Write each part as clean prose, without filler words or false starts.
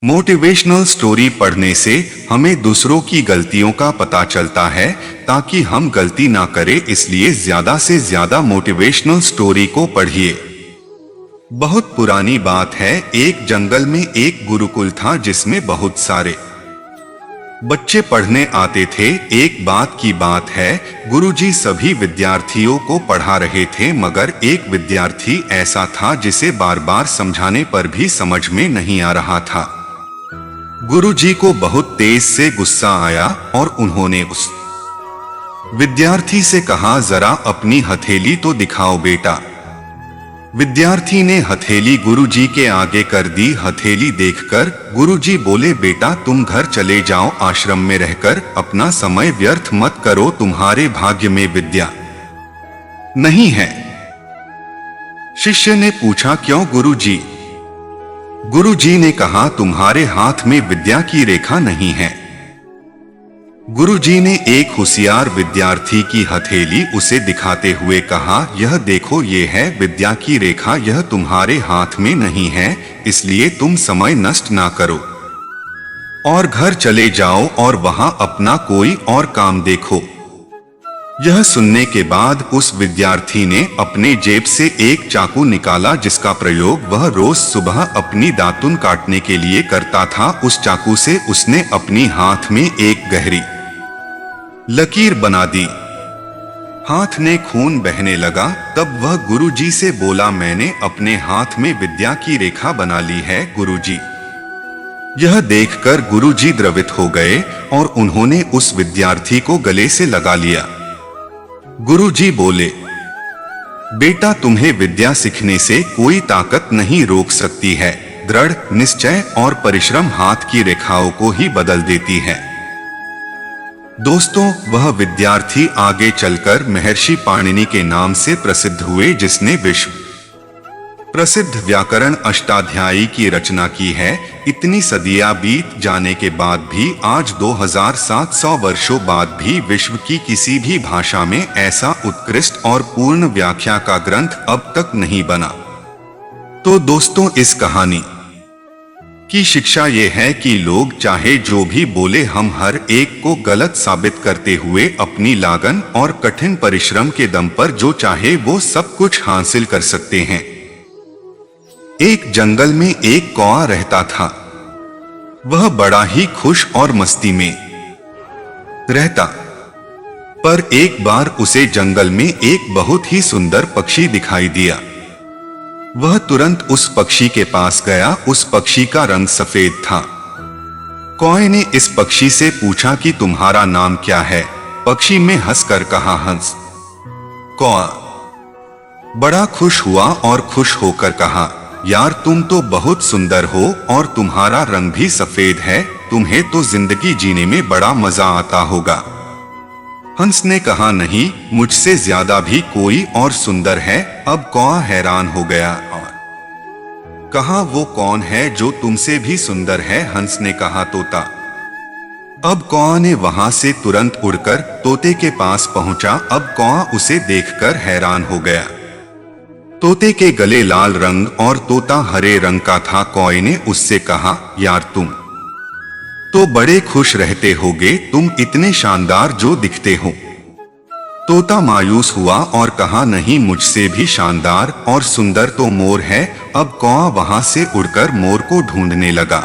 Motivational story पढ़ने से हमें दूसरों की गलतियों का पता चलता है ताकि हम गलती ना करें, इसलिए ज्यादा से ज्यादा मोटिवेशनल स्टोरी को पढ़िए। बहुत पुरानी बात है, एक जंगल में एक गुरुकुल था जिसमें बहुत सारे बच्चे पढ़ने आते थे। एक बात की बात है, गुरुजी सभी विद्यार्थियों को पढ़ा रहे थे, मगर एक विद्यार्थी ऐसा था जिसे बार बार समझाने पर भी समझ में नहीं आ रहा था। गुरुजी को बहुत तेज से गुस्सा आया और उन्होंने उस विद्यार्थी से कहा, जरा अपनी हथेली तो दिखाओ बेटा। विद्यार्थी ने हथेली गुरुजी के आगे कर दी। हथेली देखकर गुरुजी बोले, बेटा तुम घर चले जाओ, आश्रम में रहकर अपना समय व्यर्थ मत करो, तुम्हारे भाग्य में विद्या नहीं है। शिष्य ने पूछा, क्यों गुरुजी? गुरुजी ने कहा, तुम्हारे हाथ में विद्या की रेखा नहीं है। गुरुजी ने एक होशियार विद्यार्थी की हथेली उसे दिखाते हुए कहा, यह देखो, ये है विद्या की रेखा, यह तुम्हारे हाथ में नहीं है, इसलिए तुम समय नष्ट ना करो और घर चले जाओ और वहां अपना कोई और काम देखो। यह सुनने के बाद उस विद्यार्थी ने अपने जेब से एक चाकू निकाला जिसका प्रयोग वह रोज सुबह अपनी दातुन काटने के लिए करता था। उस चाकू से उसने अपनी हाथ में एक गहरी लकीर बना दी। हाथ ने खून बहने लगा। तब वह गुरुजी से बोला, मैंने अपने हाथ में विद्या की रेखा बना ली है गुरुजी। यह देखकर गुरुजी द्रवित हो गए और उन्होंने उस विद्यार्थी को गले से लगा लिया। गुरुजी बोले, बेटा तुम्हें विद्या सीखने से कोई ताकत नहीं रोक सकती है, दृढ़ निश्चय और परिश्रम हाथ की रेखाओं को ही बदल देती है। दोस्तों, वह विद्यार्थी आगे चलकर महर्षि पाणिनि के नाम से प्रसिद्ध हुए, जिसने विश्व प्रसिद्ध व्याकरण अष्टाध्यायी की रचना की है। इतनी सदियां बीत जाने के बाद भी आज 2700 वर्षों बाद भी विश्व की किसी भी भाषा में ऐसा उत्कृष्ट और पूर्ण व्याख्या का ग्रंथ अब तक नहीं बना। तो दोस्तों, इस कहानी की शिक्षा ये है कि लोग चाहे जो भी बोले, हम हर एक को गलत साबित करते हुए अपनी लगन और कठिन परिश्रम के दम पर जो चाहे वो सब कुछ हासिल कर सकते हैं। एक जंगल में एक कौआ रहता था। वह बड़ा ही खुश और मस्ती में रहता, पर एक बार उसे जंगल में एक बहुत ही सुंदर पक्षी दिखाई दिया। वह तुरंत उस पक्षी के पास गया। उस पक्षी का रंग सफेद था। कौए ने इस पक्षी से पूछा कि तुम्हारा नाम क्या है? पक्षी में हंसकर कहा, हंस। कौआ बड़ा खुश हुआ और खुश होकर कहा, यार तुम तो बहुत सुंदर हो और तुम्हारा रंग भी सफेद है, तुम्हें तो जिंदगी जीने में बड़ा मजा आता होगा। हंस ने कहा, नहीं, मुझसे ज्यादा भी कोई और सुंदर है। अब कौआ हैरान हो गया और कहा, वो कौन है जो तुमसे भी सुंदर है? हंस ने कहा, तोता। अब कौआ ने वहां से तुरंत उड़कर तोते के पास पहुंचा। अब कौआ उसे देखकर हैरान हो गया। तोते के गले लाल रंग और तोता हरे रंग का था। कौए ने उससे कहा, यार तुम तो बड़े खुश रहते होगे, तुम इतने शानदार जो दिखते हो। तोता मायूस हुआ और कहा, नहीं, मुझसे भी शानदार और सुंदर तो मोर है। अब कौआ वहां से उड़कर मोर को ढूंढने लगा।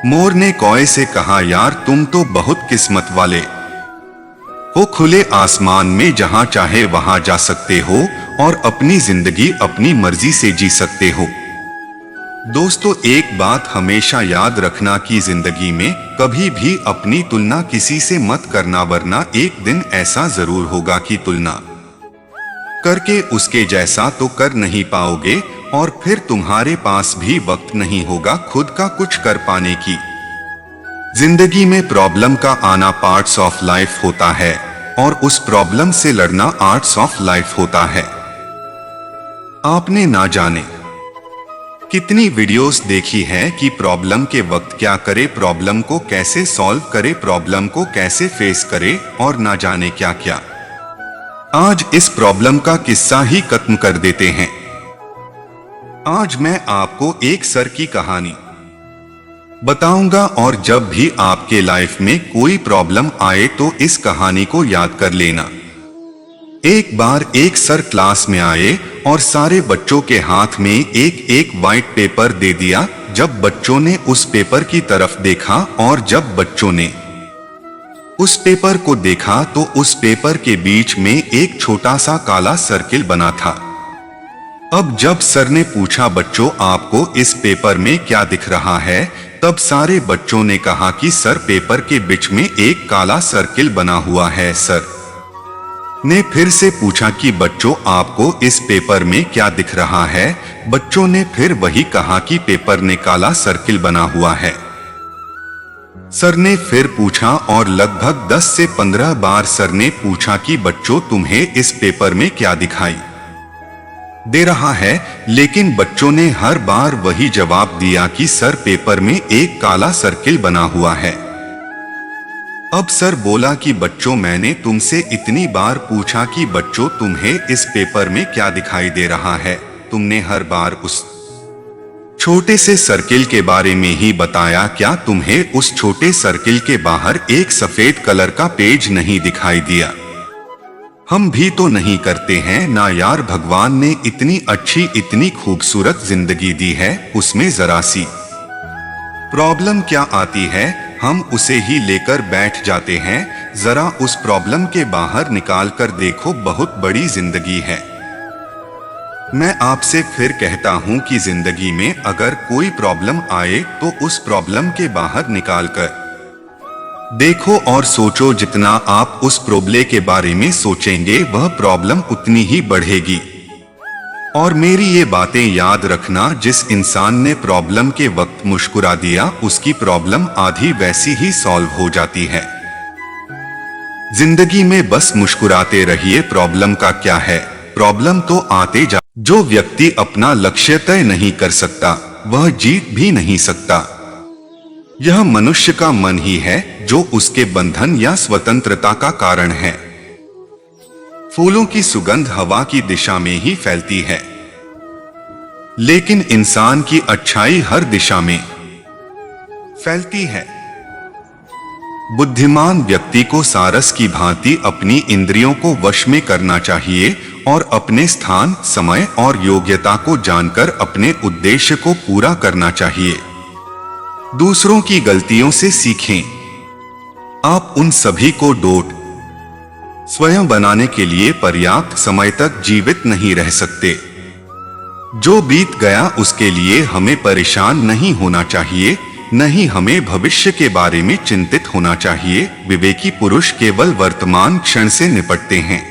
मोर ने कौए से कहा, यार तुम तो बहुत किस्मत वाले हो, खुले आसमान में जहां चाहे वहां जा सकते हो और अपनी जिंदगी अपनी मर्जी से जी सकते हो। दोस्तों, एक बात हमेशा याद रखना कि जिंदगी में कभी भी अपनी तुलना किसी से मत करना, वरना एक दिन ऐसा जरूर होगा कि तुलना करके उसके जैसा तो कर नहीं पाओगे और फिर तुम्हारे पास भी वक्त नहीं होगा खुद का कुछ कर पाने की। जिंदगी में प्रॉब्लम का आना पार्ट्स ऑफ लाइफ होता है और उस प्रॉब्लम से लड़ना आर्ट्स ऑफ लाइफ होता है। आपने ना जाने कितनी वीडियोस देखी है कि प्रॉब्लम के वक्त क्या करे, प्रॉब्लम को कैसे सॉल्व करे, प्रॉब्लम को कैसे फेस करे और ना जाने क्या क्या। आज इस प्रॉब्लम का किस्सा ही खत्म कर देते हैं। आज मैं आपको एक सर की कहानी बताऊंगा। और जब भी आपके लाइफ में कोई प्रॉब्लम आए तो इस कहानी को याद कर लेना। एक बार एक सर क्लास में आए और सारे बच्चों के हाथ में एक एक वाइट पेपर दे दिया। जब बच्चों ने उस पेपर की तरफ देखा और जब बच्चों ने उस पेपर को देखा तो उस पेपर के बीच में एक छोटा सा काला सर्किल बना था। अब जब सर ने पूछा, बच्चों आपको इस पेपर में क्या दिख रहा है, तब सारे बच्चों ने कहा कि सर पेपर के बीच में एक काला सर्किल बना हुआ है। सर ने फिर से पूछा कि बच्चों आपको इस पेपर में क्या दिख रहा है। बच्चों ने फिर वही कहा कि पेपर ने काला सर्किल बना हुआ है। सर ने फिर पूछा और लगभग 10 से 15 बार सर ने पूछा कि बच्चों तुम्हें इस पेपर में क्या दिखाई दे रहा है, लेकिन बच्चों ने हर बार वही जवाब दिया कि सर पेपर में एक काला सर्किल बना हुआ है। अब सर बोला कि बच्चों मैंने तुमसे इतनी बार पूछा कि बच्चों तुम्हें इस पेपर में क्या दिखाई दे रहा है, तुमने हर बार उस छोटे से सर्किल के बारे में ही बताया, क्या तुम्हें उस छोटे सर्किल के बाहर एक सफेद कलर का पेज नहीं दिखाई दिया? हम भी तो नहीं करते हैं ना यार। भगवान ने इतनी अच्छी इतनी खूबसूरत जिंदगी दी है, उसमें जरा सी प्रॉब्लम क्या आती है हम उसे ही लेकर बैठ जाते हैं। जरा उस प्रॉब्लम के बाहर निकाल कर देखो, बहुत बड़ी जिंदगी है। मैं आपसे फिर कहता हूं कि जिंदगी में अगर कोई प्रॉब्लम आए तो उस प्रॉब्लम के बाहर निकाल कर देखो और सोचो। जितना आप उस प्रॉब्लम के बारे में सोचेंगे वह प्रॉब्लम उतनी ही बढ़ेगी। और मेरी ये बातें याद रखना, जिस इंसान ने प्रॉब्लम के वक्त मुस्कुरा दिया उसकी प्रॉब्लम आधी वैसी ही सॉल्व हो जाती है। जिंदगी में बस मुस्कुराते रहिए। प्रॉब्लम का क्या है, प्रॉब्लम तो आते जा। जो व्यक्ति अपना लक्ष्य तय नहीं कर सकता वह जीत भी नहीं सकता। यह मनुष्य का मन ही है जो उसके बंधन या स्वतंत्रता का कारण है। फूलों की सुगंध हवा की दिशा में ही फैलती है, लेकिन इंसान की अच्छाई हर दिशा में फैलती है। बुद्धिमान व्यक्ति को सारस की भांति अपनी इंद्रियों को वश में करना चाहिए और अपने स्थान, समय और योग्यता को जानकर अपने उद्देश्य को पूरा करना चाहिए। दूसरों की गलतियों से सीखें। आप उन सभी को डोट स्वयं बनाने के लिए पर्याप्त समय तक जीवित नहीं रह सकते। जो बीत गया उसके लिए हमें परेशान नहीं होना चाहिए, नहीं हमें भविष्य के बारे में चिंतित होना चाहिए। विवेकी पुरुष केवल वर्तमान क्षण से निपटते हैं।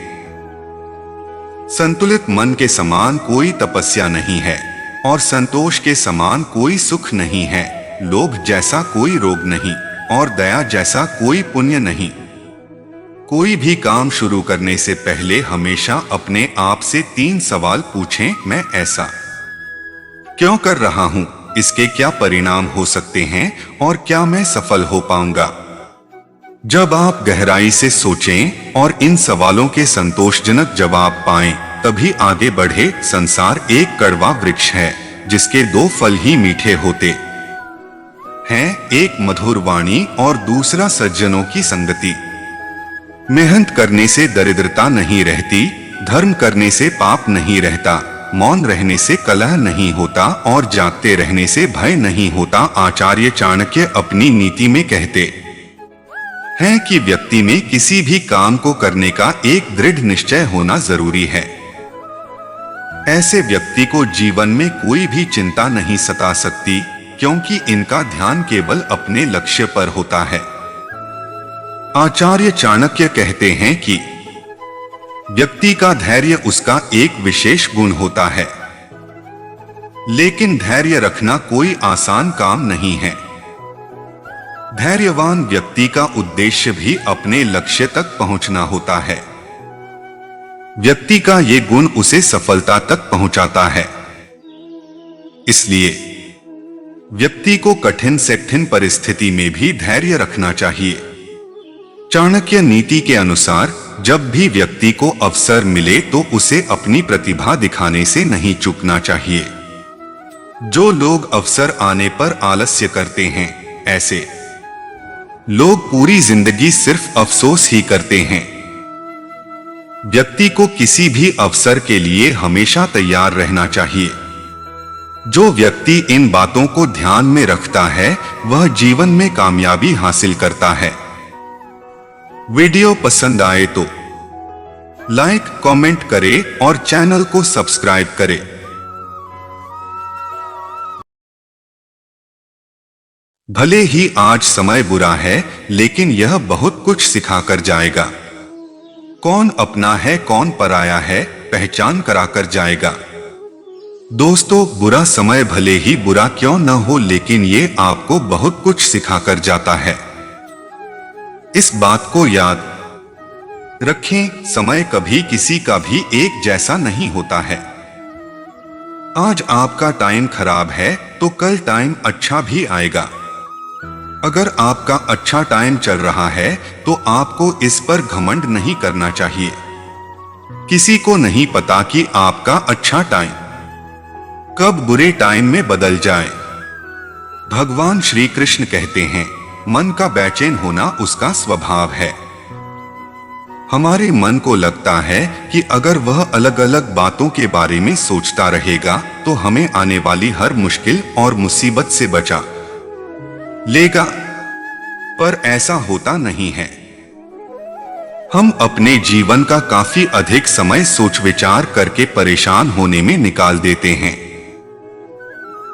संतुलित मन के समान कोई तपस्या नहीं है और संतोष के समान कोई सुख नहीं है। लोभ जैसा कोई रोग नहीं और दया जैसा कोई पुण्य नहीं। कोई भी काम शुरू करने से पहले हमेशा अपने आप से 3 सवाल पूछें। मैं ऐसा क्यों कर रहा हूं, इसके क्या परिणाम हो सकते हैं और क्या मैं सफल हो पाऊंगा? जब आप गहराई से सोचें और इन सवालों के संतोषजनक जवाब पाएं, तभी आगे बढ़े। संसार एक कड़वा वृक्ष है जिसके 2 फल ही मीठे होते हैं, एक मधुर वाणी और दूसरा सज्जनों की संगति। मेहनत करने से दरिद्रता नहीं रहती, धर्म करने से पाप नहीं रहता, मौन रहने से कलह नहीं होता और जागते रहने से भय नहीं होता। आचार्य चाणक्य अपनी नीति में कहते हैं कि व्यक्ति में किसी भी काम को करने का एक दृढ़ निश्चय होना जरूरी है। ऐसे व्यक्ति को जीवन में कोई भी चिंता नहीं सता सकती, क्योंकि इनका ध्यान केवल अपने लक्ष्य पर होता है। आचार्य चाणक्य कहते हैं कि व्यक्ति का धैर्य उसका एक विशेष गुण होता है, लेकिन धैर्य रखना कोई आसान काम नहीं है। धैर्यवान व्यक्ति का उद्देश्य भी अपने लक्ष्य तक पहुंचना होता है। व्यक्ति का ये गुण उसे सफलता तक पहुंचाता है। इसलिए व्यक्ति को कठिन से कठिन परिस्थिति में भी धैर्य रखना चाहिए। चाणक्य नीति के अनुसार जब भी व्यक्ति को अवसर मिले तो उसे अपनी प्रतिभा दिखाने से नहीं चूकना चाहिए। जो लोग अवसर आने पर आलस्य करते हैं ऐसे लोग पूरी जिंदगी सिर्फ अफसोस ही करते हैं। व्यक्ति को किसी भी अवसर के लिए हमेशा तैयार रहना चाहिए। जो व्यक्ति इन बातों को ध्यान में रखता है वह जीवन में कामयाबी हासिल करता है। वीडियो पसंद आए तो लाइक, कमेंट करें और चैनल को सब्सक्राइब करें। भले ही आज समय बुरा है, लेकिन यह बहुत कुछ सिखाकर जाएगा। कौन अपना है कौन पराया है, पहचान कराकर जाएगा। दोस्तों, बुरा समय भले ही बुरा क्यों न हो, लेकिन ये आपको बहुत कुछ सिखाकर जाता है। इस बात को याद रखें, समय कभी किसी का भी एक जैसा नहीं होता है। आज आपका टाइम खराब है तो कल टाइम अच्छा भी आएगा। अगर आपका अच्छा टाइम चल रहा है तो आपको इस पर घमंड नहीं करना चाहिए। किसी को नहीं पता कि आपका अच्छा टाइम कब बुरे टाइम में बदल जाए। भगवान श्री कृष्ण कहते हैं, मन का बेचैन होना उसका स्वभाव है। हमारे मन को लगता है कि अगर वह अलग अलग बातों के बारे में सोचता रहेगा तो हमें आने वाली हर मुश्किल और मुसीबत से बचा लेगा, पर ऐसा होता नहीं है। हम अपने जीवन का काफी अधिक समय सोच विचार करके परेशान होने में निकाल देते हैं।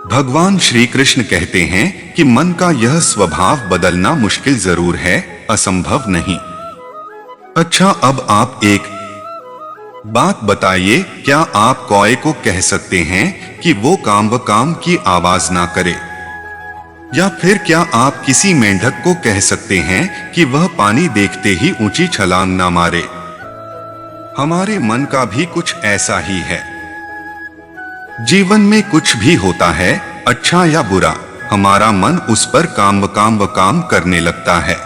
भगवान श्री कृष्ण कहते हैं कि मन का यह स्वभाव बदलना मुश्किल जरूर है, असंभव नहीं। अच्छा, अब आप एक बात बताइए, क्या आप कौए को कह सकते हैं कि वो काम व काम की आवाज ना करे? या फिर क्या आप किसी मेंढक को कह सकते हैं कि वह पानी देखते ही ऊंची छलांग ना मारे? हमारे मन का भी कुछ ऐसा ही है। जीवन में कुछ भी होता है, अच्छा या बुरा, हमारा मन उस पर काम व काम करने लगता है।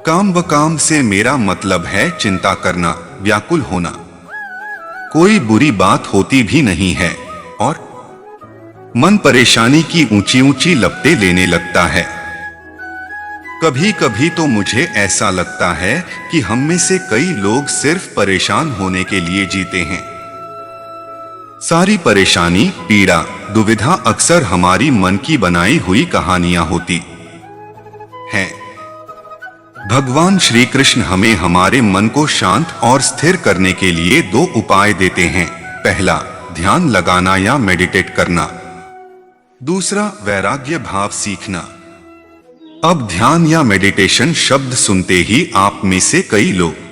काम व काम से मेरा मतलब है चिंता करना, व्याकुल होना। कोई बुरी बात होती भी नहीं है और मन परेशानी की ऊंची ऊंची लपटें लेने लगता है। कभी कभी तो मुझे ऐसा लगता है कि हम में से कई लोग सिर्फ परेशान होने के लिए जीते हैं। सारी परेशानी, पीड़ा, दुविधा अक्सर हमारी मन की बनाई हुई कहानियां होती हैं। भगवान श्री कृष्ण हमें हमारे मन को शांत और स्थिर करने के लिए दो उपाय देते हैं। पहला, ध्यान लगाना या मेडिटेट करना। दूसरा, वैराग्य भाव सीखना। अब ध्यान या मेडिटेशन शब्द सुनते ही आप में से कई लोग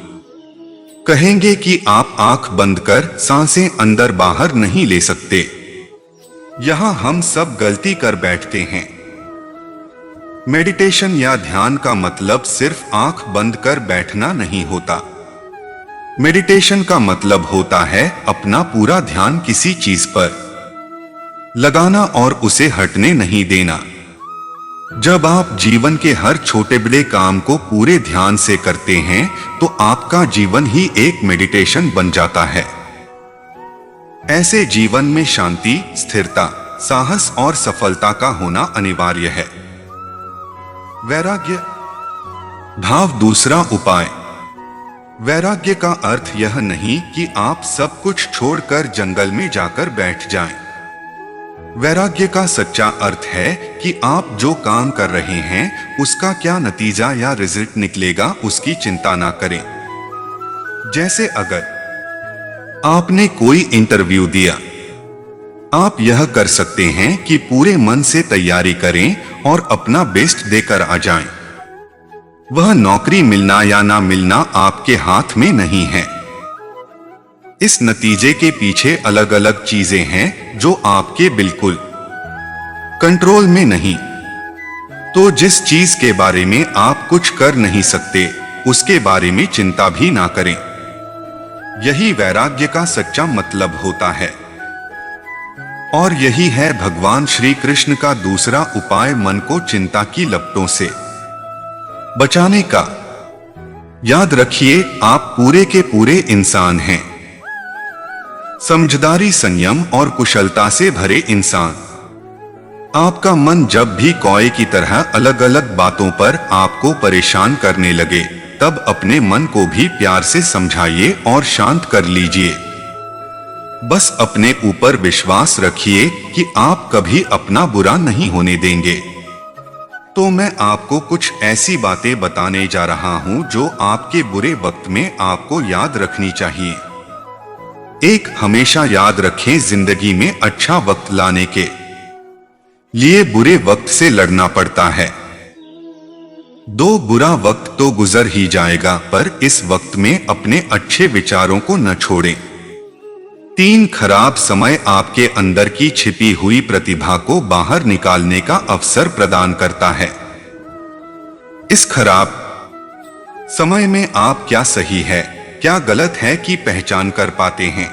कहेंगे कि आप आंख बंद कर सांसें अंदर बाहर नहीं ले सकते। यहां हम सब गलती कर बैठते हैं। मेडिटेशन या ध्यान का मतलब सिर्फ आंख बंद कर बैठना नहीं होता। मेडिटेशन का मतलब होता है अपना पूरा ध्यान किसी चीज पर लगाना और उसे हटने नहीं देना। जब आप जीवन के हर छोटे बड़े काम को पूरे ध्यान से करते हैं तो आपका जीवन ही एक मेडिटेशन बन जाता है। ऐसे जीवन में शांति, स्थिरता, साहस और सफलता का होना अनिवार्य है। वैराग्य भाव दूसरा उपाय। वैराग्य का अर्थ यह नहीं कि आप सब कुछ छोड़कर जंगल में जाकर बैठ जाएं। वैराग्य का सच्चा अर्थ है कि आप जो काम कर रहे हैं उसका क्या नतीजा या रिजल्ट निकलेगा उसकी चिंता ना करें। जैसे अगर आपने कोई इंटरव्यू दिया, आप यह कर सकते हैं कि पूरे मन से तैयारी करें और अपना बेस्ट देकर आ जाएं। वह नौकरी मिलना या ना मिलना आपके हाथ में नहीं है। इस नतीजे के पीछे अलग अलग चीजें हैं जो आपके बिल्कुल कंट्रोल में नहीं। तो जिस चीज के बारे में आप कुछ कर नहीं सकते उसके बारे में चिंता भी ना करें। यही वैराग्य का सच्चा मतलब होता है। और यही है भगवान श्री कृष्ण का दूसरा उपाय, मन को चिंता की लपटों से बचाने का। याद रखिए, आप पूरे के पूरे इंसान हैं। समझदारी, संयम और कुशलता से भरे इंसान। आपका मन जब भी कौए की तरह अलग अलग बातों पर आपको परेशान करने लगे, तब अपने मन को भी प्यार से समझाइए और शांत कर लीजिए। बस अपने ऊपर विश्वास रखिए कि आप कभी अपना बुरा नहीं होने देंगे। तो मैं आपको कुछ ऐसी बातें बताने जा रहा हूं जो आपके बुरे वक्त में आपको याद रखनी चाहिए। एक, हमेशा याद रखें, जिंदगी में अच्छा वक्त लाने के लिए बुरे वक्त से लड़ना पड़ता है। 2, बुरा वक्त तो गुजर ही जाएगा, पर इस वक्त में अपने अच्छे विचारों को न छोड़ें। 3, खराब समय आपके अंदर की छिपी हुई प्रतिभा को बाहर निकालने का अवसर प्रदान करता है। इस खराब समय में आप क्या सही है, क्या गलत है कि पहचान कर पाते हैं।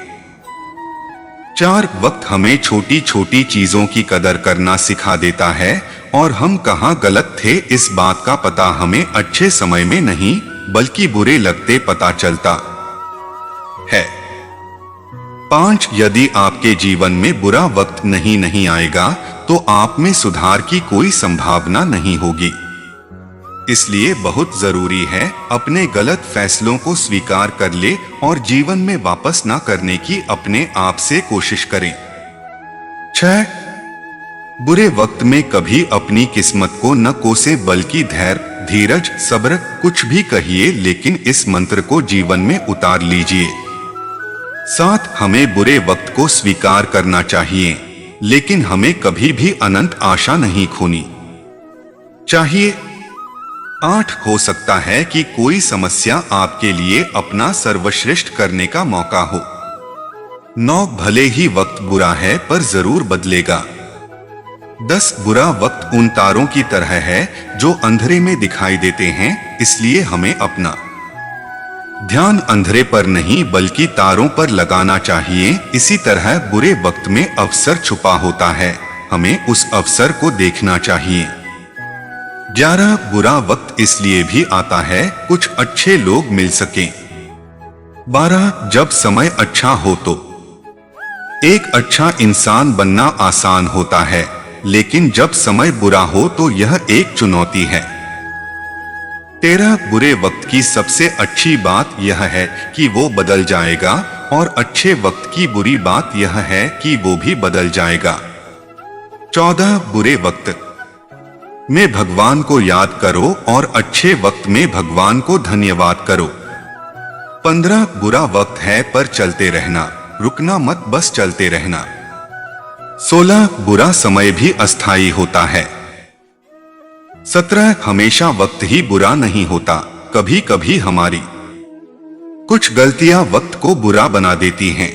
4, वक्त हमें छोटी छोटी चीजों की कदर करना सिखा देता है और हम कहाँ गलत थे इस बात का पता हमें अच्छे समय में नहीं बल्कि बुरे लगते पता चलता है। 5, यदि आपके जीवन में बुरा वक्त नहीं आएगा तो आप में सुधार की कोई संभावना नहीं होगी। इसलिए बहुत जरूरी है अपने गलत फैसलों को स्वीकार कर ले और जीवन में वापस ना करने की अपने आप से कोशिश करें। 6, बुरे वक्त में कभी अपनी किस्मत को न कोसे बल्कि धैर्य, धीरज, सब्र, कुछ भी कहिए लेकिन इस मंत्र को जीवन में उतार लीजिए। 7, हमें बुरे वक्त को स्वीकार करना चाहिए लेकिन हमें कभी भी अनंत आशा नहीं खोनी चाहिए। 8, हो सकता है कि कोई समस्या आपके लिए अपना सर्वश्रेष्ठ करने का मौका हो। 9, भले ही वक्त बुरा है पर जरूर बदलेगा। 10, बुरा वक्त उन तारों की तरह है जो अंधेरे में दिखाई देते हैं, इसलिए हमें अपना ध्यान अंधेरे पर नहीं बल्कि तारों पर लगाना चाहिए। इसी तरह बुरे वक्त में अवसर छुपा होता है, हमें उस अवसर को देखना चाहिए। 11, बुरा वक्त इसलिए भी आता है कुछ अच्छे लोग मिल सकें। 12, जब समय अच्छा हो तो एक अच्छा इंसान बनना आसान होता है, लेकिन जब समय बुरा हो तो यह एक चुनौती है। 13, बुरे वक्त की सबसे अच्छी बात यह है कि वो बदल जाएगा और अच्छे वक्त की बुरी बात यह है कि वो भी बदल जाएगा। 14, बुरे वक्त में भगवान को याद करो और अच्छे वक्त में भगवान को धन्यवाद करो। 15, बुरा वक्त है पर चलते रहना, रुकना मत, बस चलते रहना। 16, बुरा समय भी अस्थायी होता है। 17, हमेशा वक्त ही बुरा नहीं होता, कभी कभी हमारी कुछ गलतियां वक्त को बुरा बना देती हैं।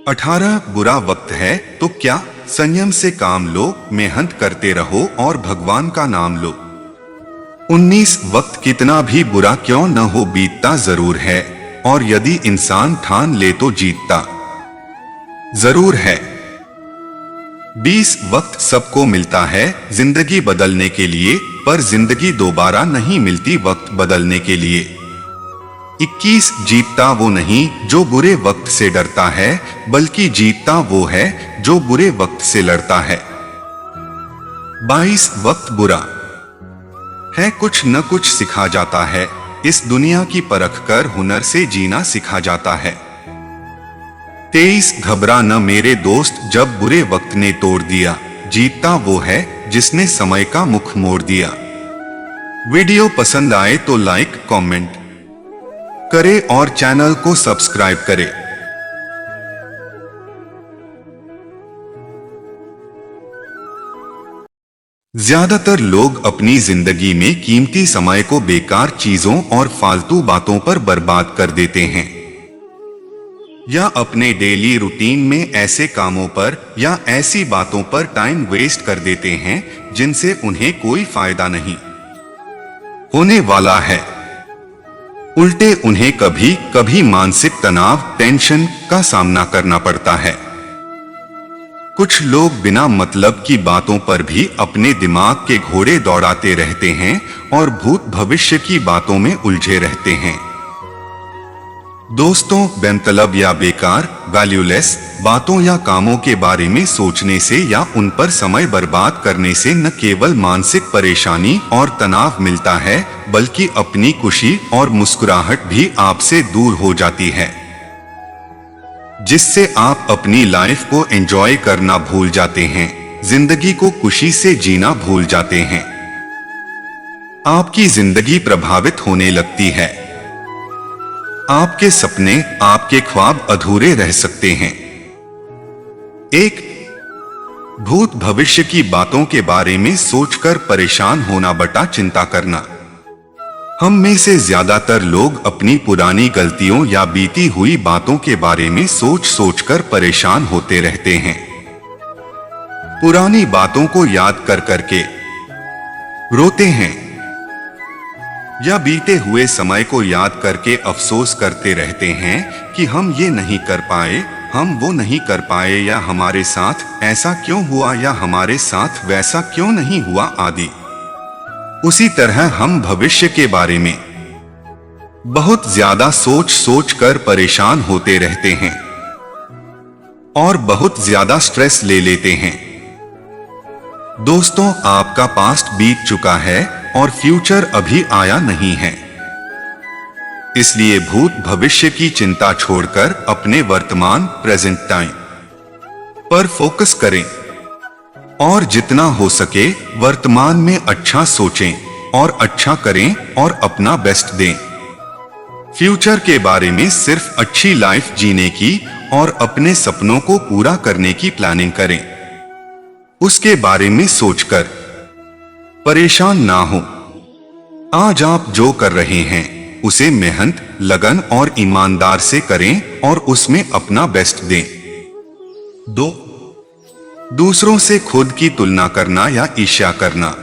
18, बुरा वक्त है तो क्या, संयम से काम लो, मेहनत करते रहो और भगवान का नाम लो। 19, वक्त कितना भी बुरा क्यों न हो बीतता जरूर है और यदि इंसान ठान ले तो जीतता जरूर है। 20, वक्त सबको मिलता है जिंदगी बदलने के लिए, पर जिंदगी दोबारा नहीं मिलती वक्त बदलने के लिए। 21, जीतता वो नहीं जो बुरे वक्त से डरता है, बल्कि जीतता वो है जो बुरे वक्त से लड़ता है। 22, वक्त बुरा है कुछ न कुछ सिखा जाता है, इस दुनिया की परख कर हुनर से जीना सिखा जाता है। 23, घबरा न मेरे दोस्त जब बुरे वक्त ने तोड़ दिया, जीतता वो है जिसने समय का मुख मोड़ दिया। वीडियो पसंद आए तो लाइक, कमेंट करें और चैनल को सब्सक्राइब करें। ज्यादातर लोग अपनी जिंदगी में कीमती समय को बेकार चीजों और फालतू बातों पर बर्बाद कर देते हैं, या अपने डेली रूटीन में ऐसे कामों पर या ऐसी बातों पर टाइम वेस्ट कर देते हैं जिनसे उन्हें कोई फायदा नहीं होने वाला है। उल्टे उन्हें कभी कभी मानसिक तनाव, टेंशन का सामना करना पड़ता है। कुछ लोग बिना मतलब की बातों पर भी अपने दिमाग के घोड़े दौड़ाते रहते हैं और भूत भविष्य की बातों में उलझे रहते हैं। दोस्तों, बेमतलब या बेकार वैल्यूलेस बातों या कामों के बारे में सोचने से या उन पर समय बर्बाद करने से न केवल मानसिक परेशानी और तनाव मिलता है, बल्कि अपनी खुशी और मुस्कुराहट भी आपसे दूर हो जाती है, जिससे आप अपनी लाइफ को एंजॉय करना भूल जाते हैं, जिंदगी को खुशी से जीना भूल जाते हैं। आपकी जिंदगी प्रभावित होने लगती है। आपके सपने, आपके ख्वाब अधूरे रह सकते हैं। एक, भूत भविष्य की बातों के बारे में सोचकर परेशान होना बटा चिंता करना। हम में से ज्यादातर लोग अपनी पुरानी गलतियों या बीती हुई बातों के बारे में सोच सोचकर परेशान होते रहते हैं। पुरानी बातों को याद कर करके रोते हैं या बीते हुए समय को याद करके अफसोस करते रहते हैं कि हम ये नहीं कर पाए, हम वो नहीं कर पाए, या हमारे साथ ऐसा क्यों हुआ, या हमारे साथ वैसा क्यों नहीं हुआ आदि। उसी तरह हम भविष्य के बारे में बहुत ज्यादा सोच सोच कर परेशान होते रहते हैं और बहुत ज्यादा स्ट्रेस ले लेते हैं। दोस्तों, आपका पास्ट बीत चुका है और फ्यूचर अभी आया नहीं है। इसलिए भूत भविष्य की चिंता छोड़कर अपने वर्तमान प्रेजेंट टाइम पर फोकस करें और जितना हो सके वर्तमान में अच्छा सोचें और अच्छा करें और अपना बेस्ट दें। फ्यूचर के बारे में सिर्फ अच्छी लाइफ जीने की और अपने सपनों को पूरा करने की प्लानिंग करें। उसके बारे में सोचकर परेशान ना हो। आज आप जो कर रहे हैं उसे मेहनत, लगन और ईमानदार से करें और उसमें अपना बेस्ट दें। 2, दूसरों से खुद की तुलना करना या ईर्ष्या करना।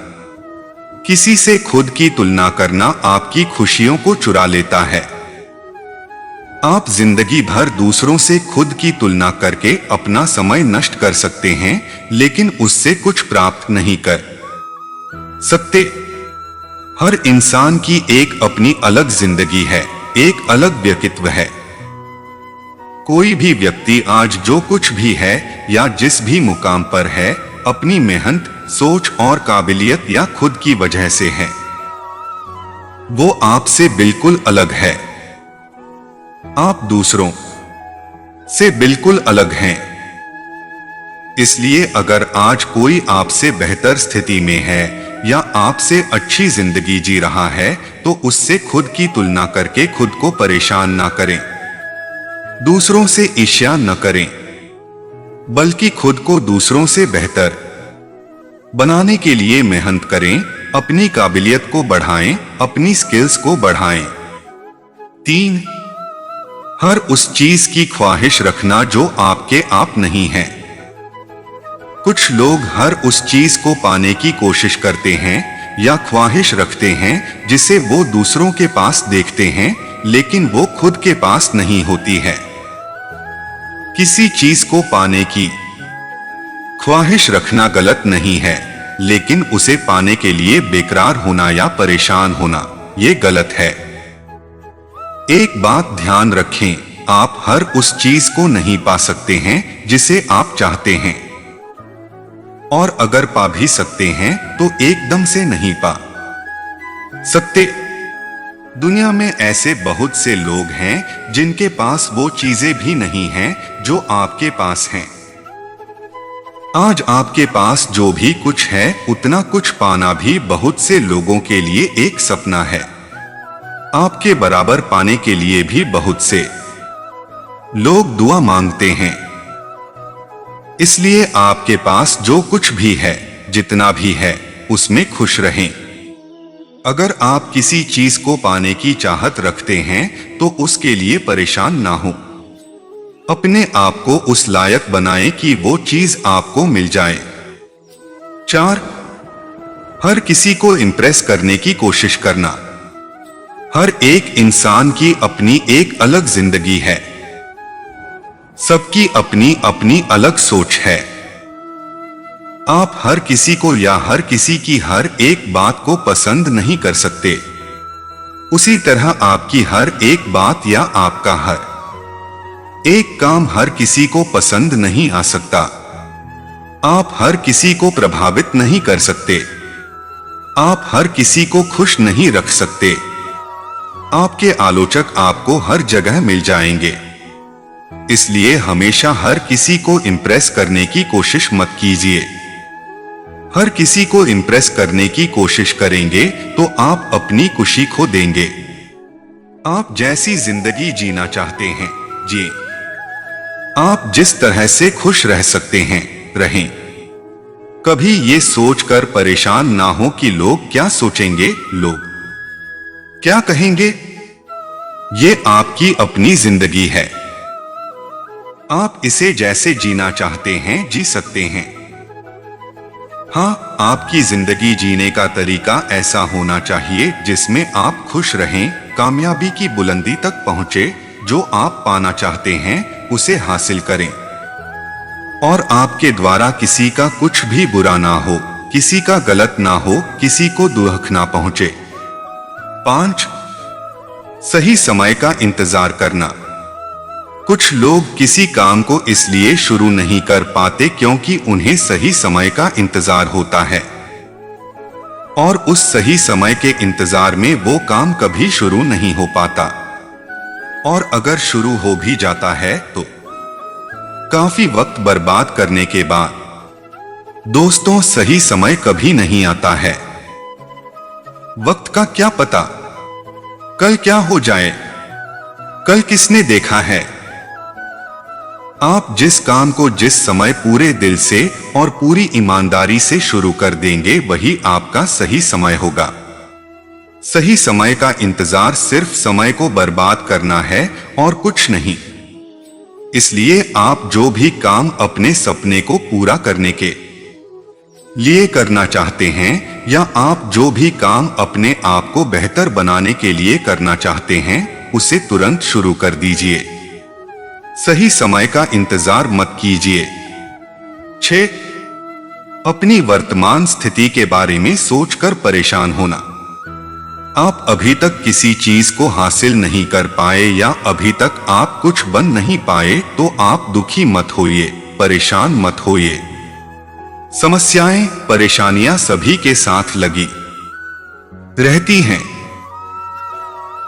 किसी से खुद की तुलना करना आपकी खुशियों को चुरा लेता है। आप जिंदगी भर दूसरों से खुद की तुलना करके अपना समय नष्ट कर सकते हैं, लेकिन उससे कुछ प्राप्त नहीं कर सकते। हर इंसान की एक अपनी अलग जिंदगी है, एक अलग व्यक्तित्व है। कोई भी व्यक्ति आज जो कुछ भी है या जिस भी मुकाम पर है, अपनी मेहनत, सोच और काबिलियत या खुद की वजह से है। वो आपसे बिल्कुल अलग है। आप दूसरों से बिल्कुल अलग हैं। इसलिए अगर आज कोई आपसे बेहतर स्थिति में है या आपसे अच्छी जिंदगी जी रहा है, तो उससे खुद की तुलना करके खुद को परेशान ना करें। दूसरों से ईर्ष्या न करें, बल्कि खुद को दूसरों से बेहतर बनाने के लिए मेहनत करें, अपनी काबिलियत को बढ़ाएं, अपनी स्किल्स को बढ़ाएं। 3, हर उस चीज की ख्वाहिश रखना जो आपके आप नहीं है। कुछ लोग हर उस चीज को पाने की कोशिश करते हैं या ख्वाहिश रखते हैं जिसे वो दूसरों के पास देखते हैं, लेकिन वो खुद के पास नहीं होती है। किसी चीज को पाने की ख्वाहिश रखना गलत नहीं है, लेकिन उसे पाने के लिए बेकरार होना या परेशान होना, ये गलत है। एक बात ध्यान रखें, आप हर उस चीज को नहीं पा सकते हैं जिसे आप चाहते हैं, और अगर पा भी सकते हैं तो एकदम से नहीं पा सकते। दुनिया में ऐसे बहुत से लोग हैं जिनके पास वो चीजें भी नहीं हैं जो आपके पास हैं। आज आपके पास जो भी कुछ है, उतना कुछ पाना भी बहुत से लोगों के लिए एक सपना है। आपके बराबर पाने के लिए भी बहुत से लोग दुआ मांगते हैं। इसलिए आपके पास जो कुछ भी है, जितना भी है, उसमें खुश रहें। अगर आप किसी चीज को पाने की चाहत रखते हैं तो उसके लिए परेशान ना हो। अपने आप को उस लायक बनाएं कि वो चीज आपको मिल जाए। 4, हर किसी को इंप्रेस करने की कोशिश करना। हर एक इंसान की अपनी एक अलग जिंदगी है। सबकी अपनी अपनी अलग सोच है। आप हर किसी को या हर किसी की हर एक बात को पसंद नहीं कर सकते। उसी तरह आपकी हर एक बात या आपका हर एक काम हर किसी को पसंद नहीं आ सकता। आप हर किसी को प्रभावित नहीं कर सकते। आप हर किसी को खुश नहीं रख सकते। आपके आलोचक आपको हर जगह मिल जाएंगे। इसलिए हमेशा हर किसी को इम्प्रेस करने की कोशिश मत कीजिए। हर किसी को इम्प्रेस करने की कोशिश करेंगे तो आप अपनी खुशी खो देंगे। आप जैसी जिंदगी जीना चाहते हैं जिए। आप जिस तरह से खुश रह सकते हैं रहें। कभी ये सोचकर परेशान ना हो कि लोग क्या सोचेंगे, लोग क्या कहेंगे। ये आपकी अपनी जिंदगी है। आप इसे जैसे जीना चाहते हैं जी सकते हैं। हाँ, आपकी जिंदगी जीने का तरीका ऐसा होना चाहिए जिसमें आप खुश रहें, कामयाबी की बुलंदी तक पहुंचे, जो आप पाना चाहते हैं उसे हासिल करें और आपके द्वारा किसी का कुछ भी बुरा ना हो, किसी का गलत ना हो, किसी को दुख ना पहुंचे। 5. सही समय का इंतजार करना। कुछ लोग किसी काम को इसलिए शुरू नहीं कर पाते क्योंकि उन्हें सही समय का इंतजार होता है और उस सही समय के इंतजार में वो काम कभी शुरू नहीं हो पाता और अगर शुरू हो भी जाता है तो काफी वक्त बर्बाद करने के बाद। दोस्तों, सही समय कभी नहीं आता है। वक्त का क्या पता कल क्या हो जाए, कल किसने देखा है। आप जिस काम को जिस समय पूरे दिल से और पूरी ईमानदारी से शुरू कर देंगे वही आपका सही समय होगा। सही समय का इंतजार सिर्फ समय को बर्बाद करना है और कुछ नहीं। इसलिए आप जो भी काम अपने सपने को पूरा करने के लिए करना चाहते हैं या आप जो भी काम अपने आप को बेहतर बनाने के लिए करना चाहते हैं उसे तुरंत शुरू कर दीजिए। सही समय का इंतजार मत कीजिए। 6. अपनी वर्तमान स्थिति के बारे में सोचकर परेशान होना। आप अभी तक किसी चीज को हासिल नहीं कर पाए या अभी तक आप कुछ बन नहीं पाए तो आप दुखी मत होइए, परेशान मत होइए। समस्याएं, परेशानियां सभी के साथ लगी रहती हैं।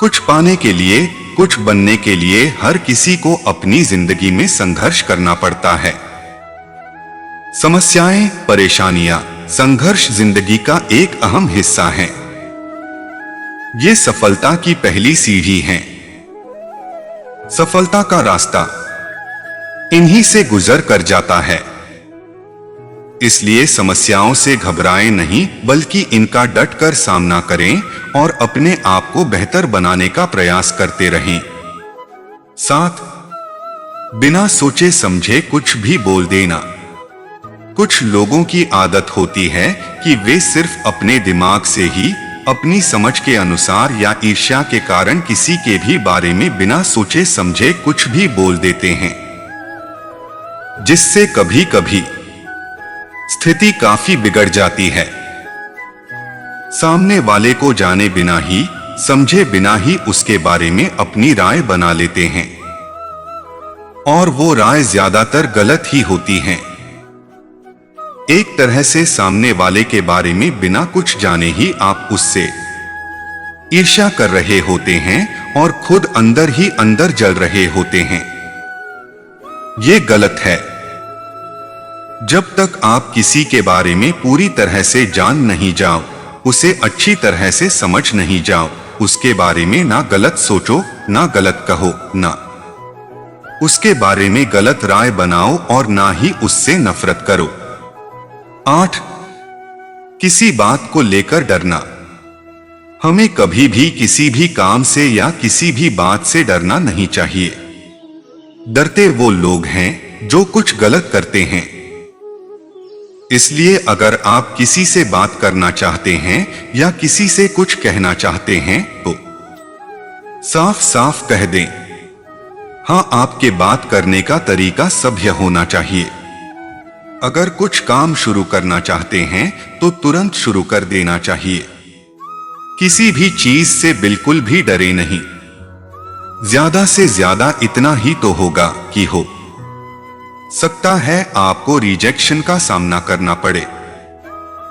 कुछ पाने के लिए, कुछ बनने के लिए हर किसी को अपनी जिंदगी में संघर्ष करना पड़ता है। समस्याएं, परेशानियां, संघर्ष जिंदगी का एक अहम हिस्सा है। ये सफलता की पहली सीढ़ी है। सफलता का रास्ता इन्हीं से गुजर कर जाता है। इसलिए समस्याओं से घबराएं नहीं बल्कि इनका डटकर सामना करें और अपने आप को बेहतर बनाने का प्रयास करते रहें। 7. बिना सोचे समझे कुछ भी बोल देना। कुछ लोगों की आदत होती है कि वे सिर्फ अपने दिमाग से ही अपनी समझ के अनुसार या ईर्ष्या के कारण किसी के भी बारे में बिना सोचे समझे कुछ भी बोल देते हैं, जिससे कभी कभी स्थिति काफी बिगड़ जाती है। सामने वाले को जाने बिना ही, समझे बिना ही उसके बारे में अपनी राय बना लेते हैं और वो राय ज्यादातर गलत ही होती हैं। एक तरह से सामने वाले के बारे में बिना कुछ जाने ही आप उससे ईर्ष्या कर रहे होते हैं और खुद अंदर ही अंदर जल रहे होते हैं। ये गलत है। जब तक आप किसी के बारे में पूरी तरह से जान नहीं जाओ, उसे अच्छी तरह से समझ नहीं जाओ, उसके बारे में ना गलत सोचो, ना गलत कहो, ना उसके बारे में गलत राय बनाओ और ना ही उससे नफरत करो। 8. किसी बात को लेकर डरना। हमें कभी भी किसी भी काम से या किसी भी बात से डरना नहीं चाहिए। डरते वो लोग हैं जो कुछ गलत करते हैं। इसलिए अगर आप किसी से बात करना चाहते हैं या किसी से कुछ कहना चाहते हैं तो साफ साफ कह दें। हाँ, आपके बात करने का तरीका सभ्य होना चाहिए। अगर कुछ काम शुरू करना चाहते हैं तो तुरंत शुरू कर देना चाहिए। किसी भी चीज से बिल्कुल भी डरे नहीं। ज्यादा से ज्यादा इतना ही तो होगा कि हो सकता है आपको रिजेक्शन का सामना करना पड़े,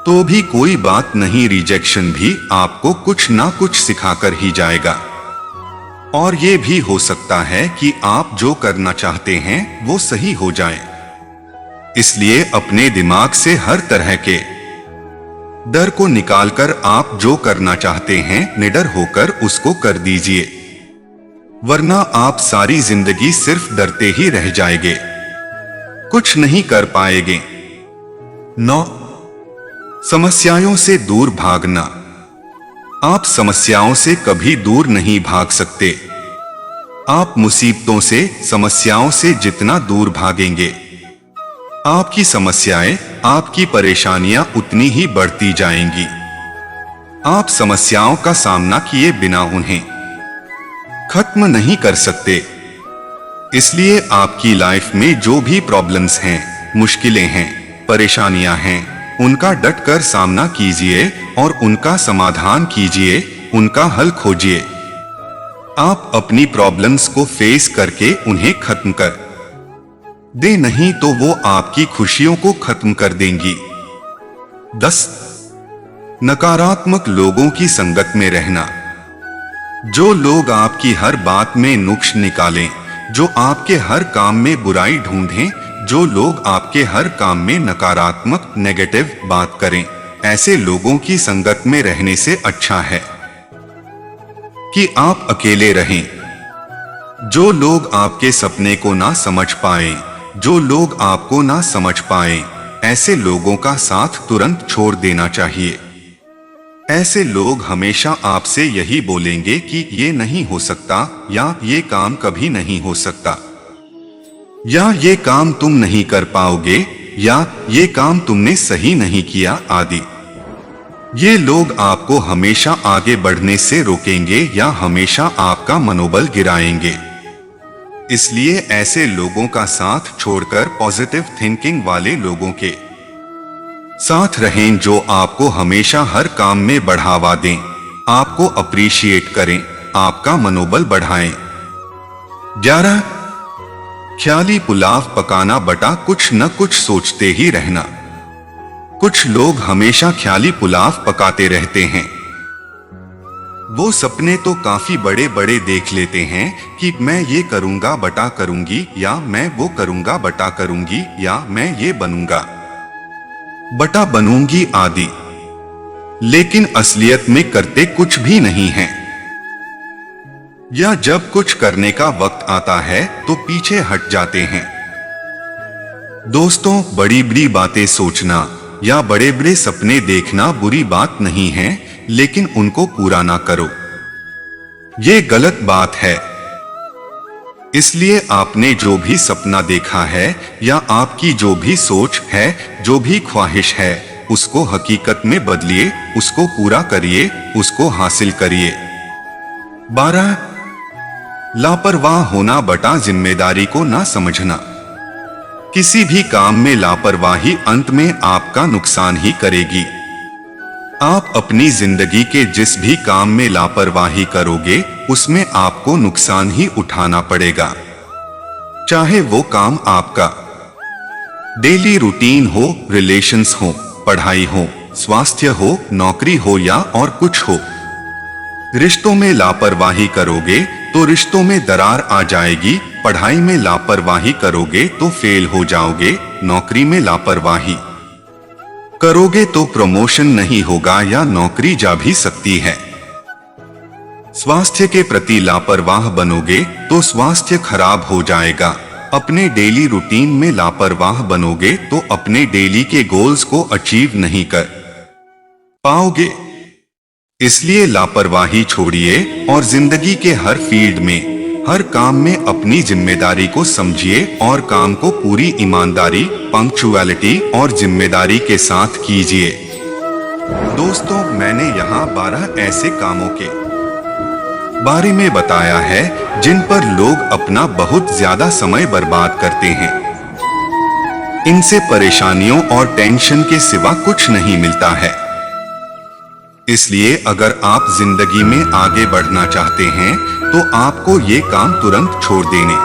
तो भी कोई बात नहीं, रिजेक्शन भी आपको कुछ ना कुछ सिखाकर ही जाएगा। और ये भी हो सकता है कि आप जो करना चाहते हैं वो सही हो जाए। इसलिए अपने दिमाग से हर तरह के डर को निकालकर आप जो करना चाहते हैं निडर होकर उसको कर दीजिए, वरना आप सारी जिंदगी सिर्फ डरते ही रह जाएंगे, कुछ नहीं कर पाएंगे। 9. समस्याओं से दूर भागना। आप समस्याओं से कभी दूर नहीं भाग सकते। आप मुसीबतों से, समस्याओं से जितना दूर भागेंगे, आपकी समस्याएं, आपकी परेशानियां उतनी ही बढ़ती जाएंगी। आप समस्याओं का सामना किए बिना उन्हें खत्म नहीं कर सकते। इसलिए आपकी लाइफ में जो भी प्रॉब्लम्स हैं, मुश्किलें हैं, परेशानियां हैं, उनका डटकर सामना कीजिए और उनका समाधान कीजिए, उनका हल खोजिए। आप अपनी प्रॉब्लम्स को फेस करके उन्हें खत्म कर दे, नहीं तो वो आपकी खुशियों को खत्म कर देंगी। 10. नकारात्मक लोगों की संगत में रहना। जो लोग आपकी हर बात में नुक्स निकालें, जो आपके हर काम में बुराई ढूंढें, जो लोग आपके हर काम में नकारात्मक नेगेटिव बात करें, ऐसे लोगों की संगत में रहने से अच्छा है कि आप अकेले रहें। जो लोग आपके सपने को ना समझ पाए, जो लोग आपको ना समझ पाए, ऐसे लोगों का साथ तुरंत छोड़ देना चाहिए। ऐसे लोग हमेशा आपसे यही बोलेंगे कि ये नहीं हो सकता, या ये काम कभी नहीं हो सकता, या ये काम तुम नहीं कर पाओगे, या ये काम तुमने सही नहीं किया आदि। ये लोग आपको हमेशा आगे बढ़ने से रोकेंगे या हमेशा आपका मनोबल गिराएंगे। इसलिए ऐसे लोगों का साथ छोड़कर पॉजिटिव थिंकिंग वाले लोगों के साथ रहें, जो आपको हमेशा हर काम में बढ़ावा दें, आपको अप्रिशिएट करें, आपका मनोबल बढ़ाएं। 11. ख्याली पुलाव पकाना बटा कुछ न कुछ सोचते ही रहना। कुछ लोग हमेशा ख्याली पुलाव पकाते रहते हैं। वो सपने तो काफी बड़े बड़े देख लेते हैं कि मैं ये करूंगा बटा करूंगी, या मैं वो करूंगा बटा करूंगी, या मैं ये बनूंगा बटा बनूंगी आदि, लेकिन असलियत में करते कुछ भी नहीं हैं। या जब कुछ करने का वक्त आता है तो पीछे हट जाते हैं। दोस्तों, बड़ी बड़ी बातें सोचना या बड़े बड़े सपने देखना बुरी बात नहीं है, लेकिन उनको पूरा ना करो, ये गलत बात है। इसलिए आपने जो भी सपना देखा है या आपकी जो भी सोच है, जो भी ख्वाहिश है, उसको हकीकत में बदलिए, उसको पूरा करिए, उसको हासिल करिए। 12. लापरवाह होना बटा जिम्मेदारी को ना समझना। किसी भी काम में लापरवाही अंत में आपका नुकसान ही करेगी। आप अपनी जिंदगी के जिस भी काम में लापरवाही करोगे, उसमें आपको नुकसान ही उठाना पड़ेगा। चाहे वो काम आपका डेली रूटीन हो, रिलेशंस हो, पढ़ाई हो, स्वास्थ्य हो, नौकरी हो या और कुछ हो। रिश्तों में लापरवाही करोगे तो रिश्तों में दरार आ जाएगी। पढ़ाई में लापरवाही करोगे तो फेल हो जाओगे। नौकरी में लापरवाही करोगे तो प्रमोशन नहीं होगा या नौकरी जा भी सकती है। स्वास्थ्य के प्रति लापरवाह बनोगे तो स्वास्थ्य खराब हो जाएगा। अपने डेली रूटीन में लापरवाह बनोगे तो अपने डेली के गोल्स को अचीव नहीं कर पाओगे। इसलिए लापरवाही छोड़िए और जिंदगी के हर फील्ड में, हर काम में अपनी जिम्मेदारी को समझिए और काम को पूरी ईमानदारी, पंक्चुअलिटी और जिम्मेदारी के साथ कीजिए। दोस्तों, मैंने यहाँ 12 ऐसे कामों के बारे में बताया है जिन पर लोग अपना बहुत ज्यादा समय बर्बाद करते हैं। इनसे परेशानियों और टेंशन के सिवा कुछ नहीं मिलता है। इसलिए अगर आप जिंदगी में आगे बढ़ना चाहते हैं तो आपको ये काम तुरंत छोड़ देने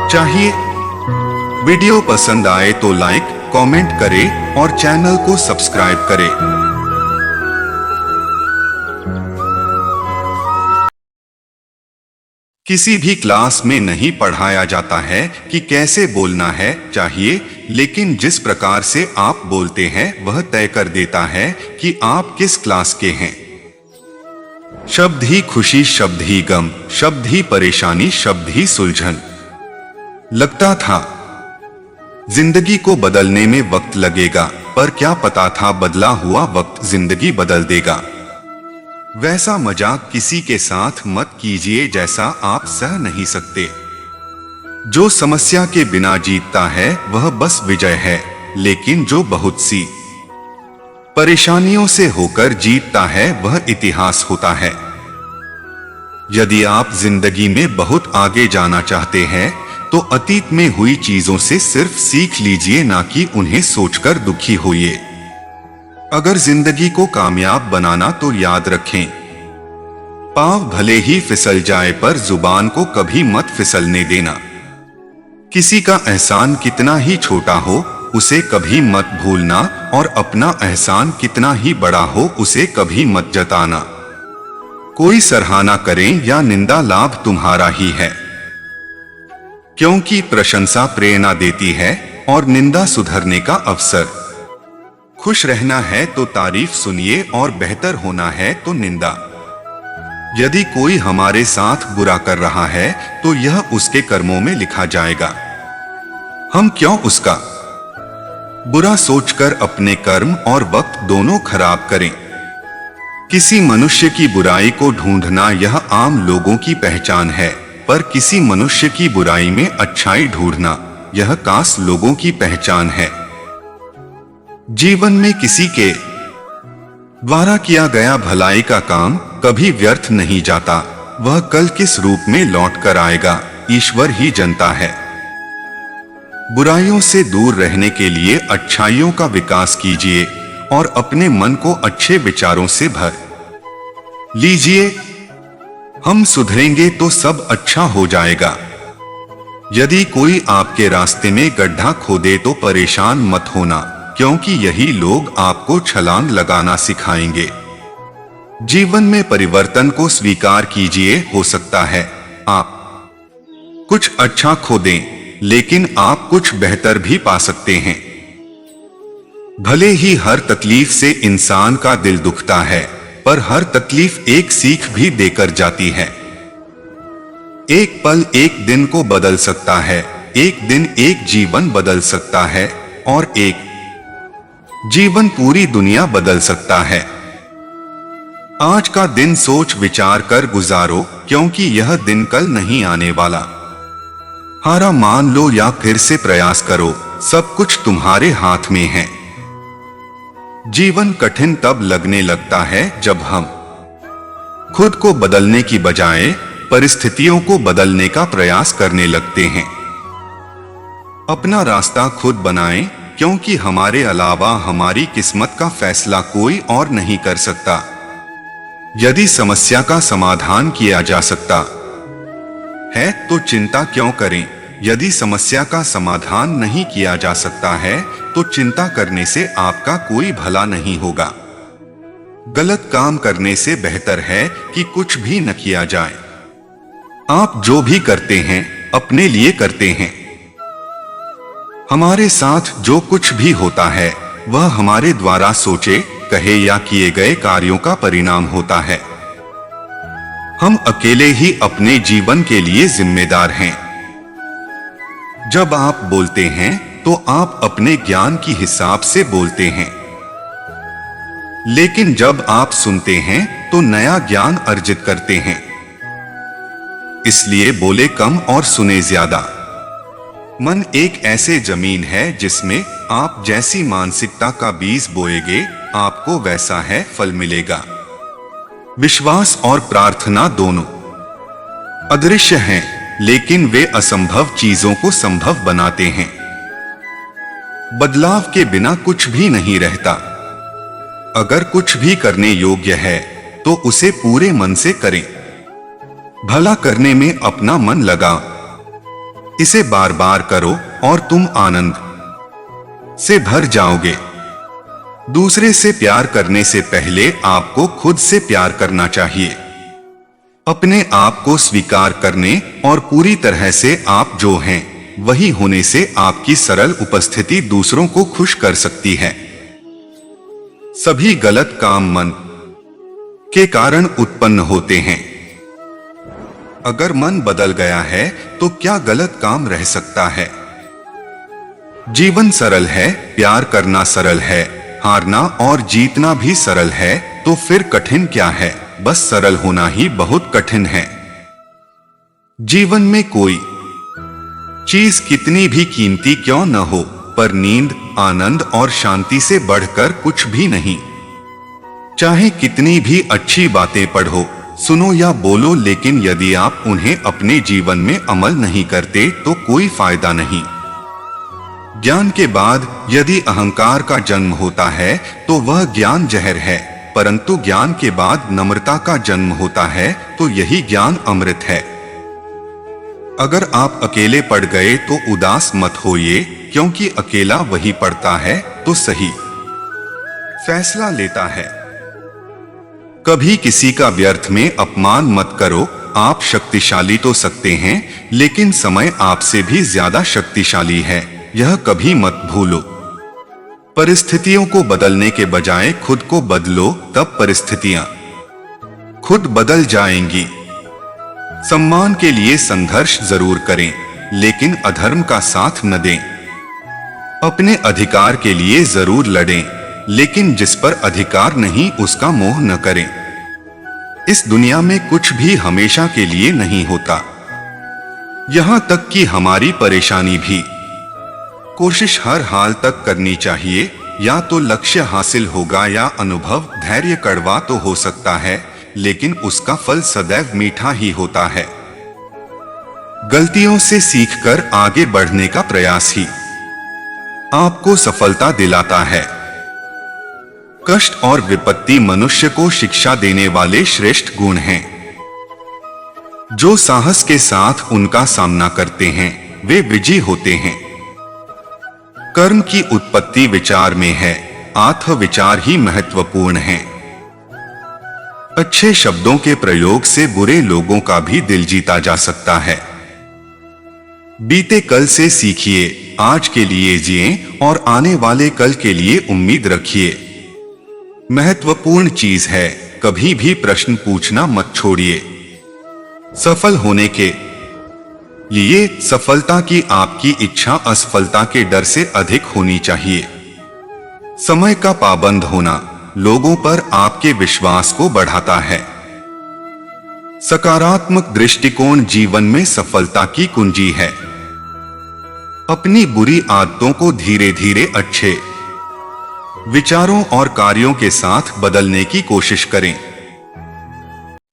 चाहिए। वीडियो पसंद आए तो लाइक, कमेंट करें और चैनल को सब्सक्राइब करें। किसी भी क्लास में नहीं पढ़ाया जाता है कि कैसे बोलना है चाहिए, लेकिन जिस प्रकार से आप बोलते हैं वह तय कर देता है कि आप किस क्लास के हैं। शब्द ही खुशी, शब्द ही गम, शब्द ही परेशानी, शब्द ही सुलझन। लगता था जिंदगी को बदलने में वक्त लगेगा, पर क्या पता था बदला हुआ वक्त जिंदगी बदल देगा। वैसा मजाक किसी के साथ मत कीजिए जैसा आप सह नहीं सकते। जो समस्या के बिना जीतता है वह बस विजय है, लेकिन जो बहुत सी परेशानियों से होकर जीतता है वह इतिहास होता है। यदि आप जिंदगी में बहुत आगे जाना चाहते हैं तो अतीत में हुई चीजों से सिर्फ सीख लीजिए, ना कि उन्हें सोचकर दुखी होइए। अगर जिंदगी को कामयाब बनाना तो याद रखें, पांव भले ही फिसल जाए पर जुबान को कभी मत फिसलने देना। किसी का एहसान कितना ही छोटा हो उसे कभी मत भूलना, और अपना एहसान कितना ही बड़ा हो उसे कभी मत जताना। कोई सराहना करें या निंदा, लाभ तुम्हारा ही है, क्योंकि प्रशंसा प्रेरणा देती है और निंदा सुधरने का अवसर। खुश रहना है तो तारीफ सुनिए और बेहतर होना है तो निंदा। यदि कोई हमारे साथ बुरा कर रहा है तो यह उसके कर्मों में लिखा जाएगा। हम क्यों उसका बुरा सोचकर अपने कर्म और वक्त दोनों खराब करें। किसी मनुष्य की बुराई को ढूंढना यह आम लोगों की पहचान है, पर किसी मनुष्य की बुराई में अच्छाई ढूंढना यह खास लोगों की पहचान है। जीवन में किसी के द्वारा किया गया भलाई का काम कभी व्यर्थ नहीं जाता, वह कल किस रूप में लौट कर आएगा ईश्वर ही जानता है। बुराइयों से दूर रहने के लिए अच्छाइयों का विकास कीजिए और अपने मन को अच्छे विचारों से भर लीजिए। हम सुधरेंगे तो सब अच्छा हो जाएगा। यदि कोई आपके रास्ते में गड्ढा खोदे तो परेशान मत होना, क्योंकि यही लोग आपको छलांग लगाना सिखाएंगे। जीवन में परिवर्तन को स्वीकार कीजिए। हो सकता है आप कुछ अच्छा खो दें, लेकिन आप कुछ बेहतर भी पा सकते हैं। भले ही हर तकलीफ से इंसान का दिल दुखता है, पर हर तकलीफ एक सीख भी देकर जाती है। एक पल एक दिन को बदल सकता है, एक दिन एक जीवन बदल सकता है, और एक जीवन पूरी दुनिया बदल सकता है। आज का दिन सोच विचार कर गुजारो, क्योंकि यह दिन कल नहीं आने वाला। हारा मान लो या फिर से प्रयास करो, सब कुछ तुम्हारे हाथ में है। जीवन कठिन तब लगने लगता है जब हम खुद को बदलने की बजाय परिस्थितियों को बदलने का प्रयास करने लगते हैं। अपना रास्ता खुद बनाएं, क्योंकि हमारे अलावा हमारी किस्मत का फैसला कोई और नहीं कर सकता। यदि समस्या का समाधान किया जा सकता है तो चिंता क्यों करें। यदि समस्या का समाधान नहीं किया जा सकता है तो चिंता करने से आपका कोई भला नहीं होगा। गलत काम करने से बेहतर है कि कुछ भी न किया जाए। आप जो भी करते हैं अपने लिए करते हैं। हमारे साथ जो कुछ भी होता है वह हमारे द्वारा सोचे, कहे या किए गए कार्यों का परिणाम होता है। हम अकेले ही अपने जीवन के लिए जिम्मेदार हैं। जब आप बोलते हैं तो आप अपने ज्ञान की हिसाब से बोलते हैं, लेकिन जब आप सुनते हैं तो नया ज्ञान अर्जित करते हैं। इसलिए बोले कम और सुने ज्यादा। मन एक ऐसे जमीन है जिसमें आप जैसी मानसिकता का बीज बोएंगे आपको वैसा है फल मिलेगा। विश्वास और प्रार्थना दोनों अदृश्य हैं, लेकिन वे असंभव चीजों को संभव बनाते हैं। बदलाव के बिना कुछ भी नहीं रहता। अगर कुछ भी करने योग्य है तो उसे पूरे मन से करें। भला करने में अपना मन लगा, इसे बार बार करो और तुम आनंद से भर जाओगे। दूसरे से प्यार करने से पहले आपको खुद से प्यार करना चाहिए। अपने आप को स्वीकार करने और पूरी तरह से आप जो हैं वही होने से आपकी सरल उपस्थिति दूसरों को खुश कर सकती है। सभी गलत काम मन के कारण उत्पन्न होते हैं। अगर मन बदल गया है तो क्या गलत काम रह सकता है? जीवन सरल है, प्यार करना सरल है, हारना और जीतना भी सरल है, तो फिर कठिन क्या है? बस सरल होना ही बहुत कठिन है। जीवन में कोई चीज कितनी भी कीमती क्यों न हो, पर नींद, आनंद और शांति से बढ़कर कुछ भी नहीं। चाहे कितनी भी अच्छी बातें पढ़ो, सुनो या बोलो, लेकिन यदि आप उन्हें अपने जीवन में अमल नहीं करते तो कोई फायदा नहीं। ज्ञान के बाद यदि अहंकार का जन्म होता है तो वह ज्ञान जहर है, परंतु ज्ञान के बाद नम्रता का जन्म होता है तो यही ज्ञान अमृत है। अगर आप अकेले पड़ गए तो उदास मत होइए, क्योंकि अकेला वही पड़ता है तो सही फैसला लेता है। कभी किसी का व्यर्थ में अपमान मत करो। आप शक्तिशाली तो सकते हैं, लेकिन समय आपसे भी ज्यादा शक्तिशाली है, यह कभी मत भूलो। परिस्थितियों को बदलने के बजाय खुद को बदलो, तब परिस्थितियां खुद बदल जाएंगी। सम्मान के लिए संघर्ष जरूर करें, लेकिन अधर्म का साथ न दें। अपने अधिकार के लिए जरूर लड़ें, लेकिन जिस पर अधिकार नहीं उसका मोह न करें। इस दुनिया में कुछ भी हमेशा के लिए नहीं होता, यहां तक कि हमारी परेशानी भी। कोशिश हर हाल तक करनी चाहिए, या तो लक्ष्य हासिल होगा या अनुभव। धैर्य कड़वा तो हो सकता है, लेकिन उसका फल सदैव मीठा ही होता है। गलतियों से सीखकर आगे बढ़ने का प्रयास ही आपको सफलता दिलाता है। कष्ट और विपत्ति मनुष्य को शिक्षा देने वाले श्रेष्ठ गुण हैं। जो साहस के साथ उनका सामना करते हैं वे विजयी होते हैं। कर्म की उत्पत्ति विचार में है, आत्म विचार ही महत्वपूर्ण है। अच्छे शब्दों के प्रयोग से बुरे लोगों का भी दिल जीता जा सकता है। बीते कल से सीखिए, आज के लिए जिएं और आने वाले कल के लिए उम्मीद रखिए। महत्वपूर्ण चीज है, कभी भी प्रश्न पूछना मत छोड़िए। सफल होने के लिए सफलता की आपकी इच्छा असफलता के डर से अधिक होनी चाहिए। समय का पाबंद होना लोगों पर आपके विश्वास को बढ़ाता है। सकारात्मक दृष्टिकोण जीवन में सफलता की कुंजी है। अपनी बुरी आदतों को धीरे धीरे अच्छे विचारों और कार्यों के साथ बदलने की कोशिश करें।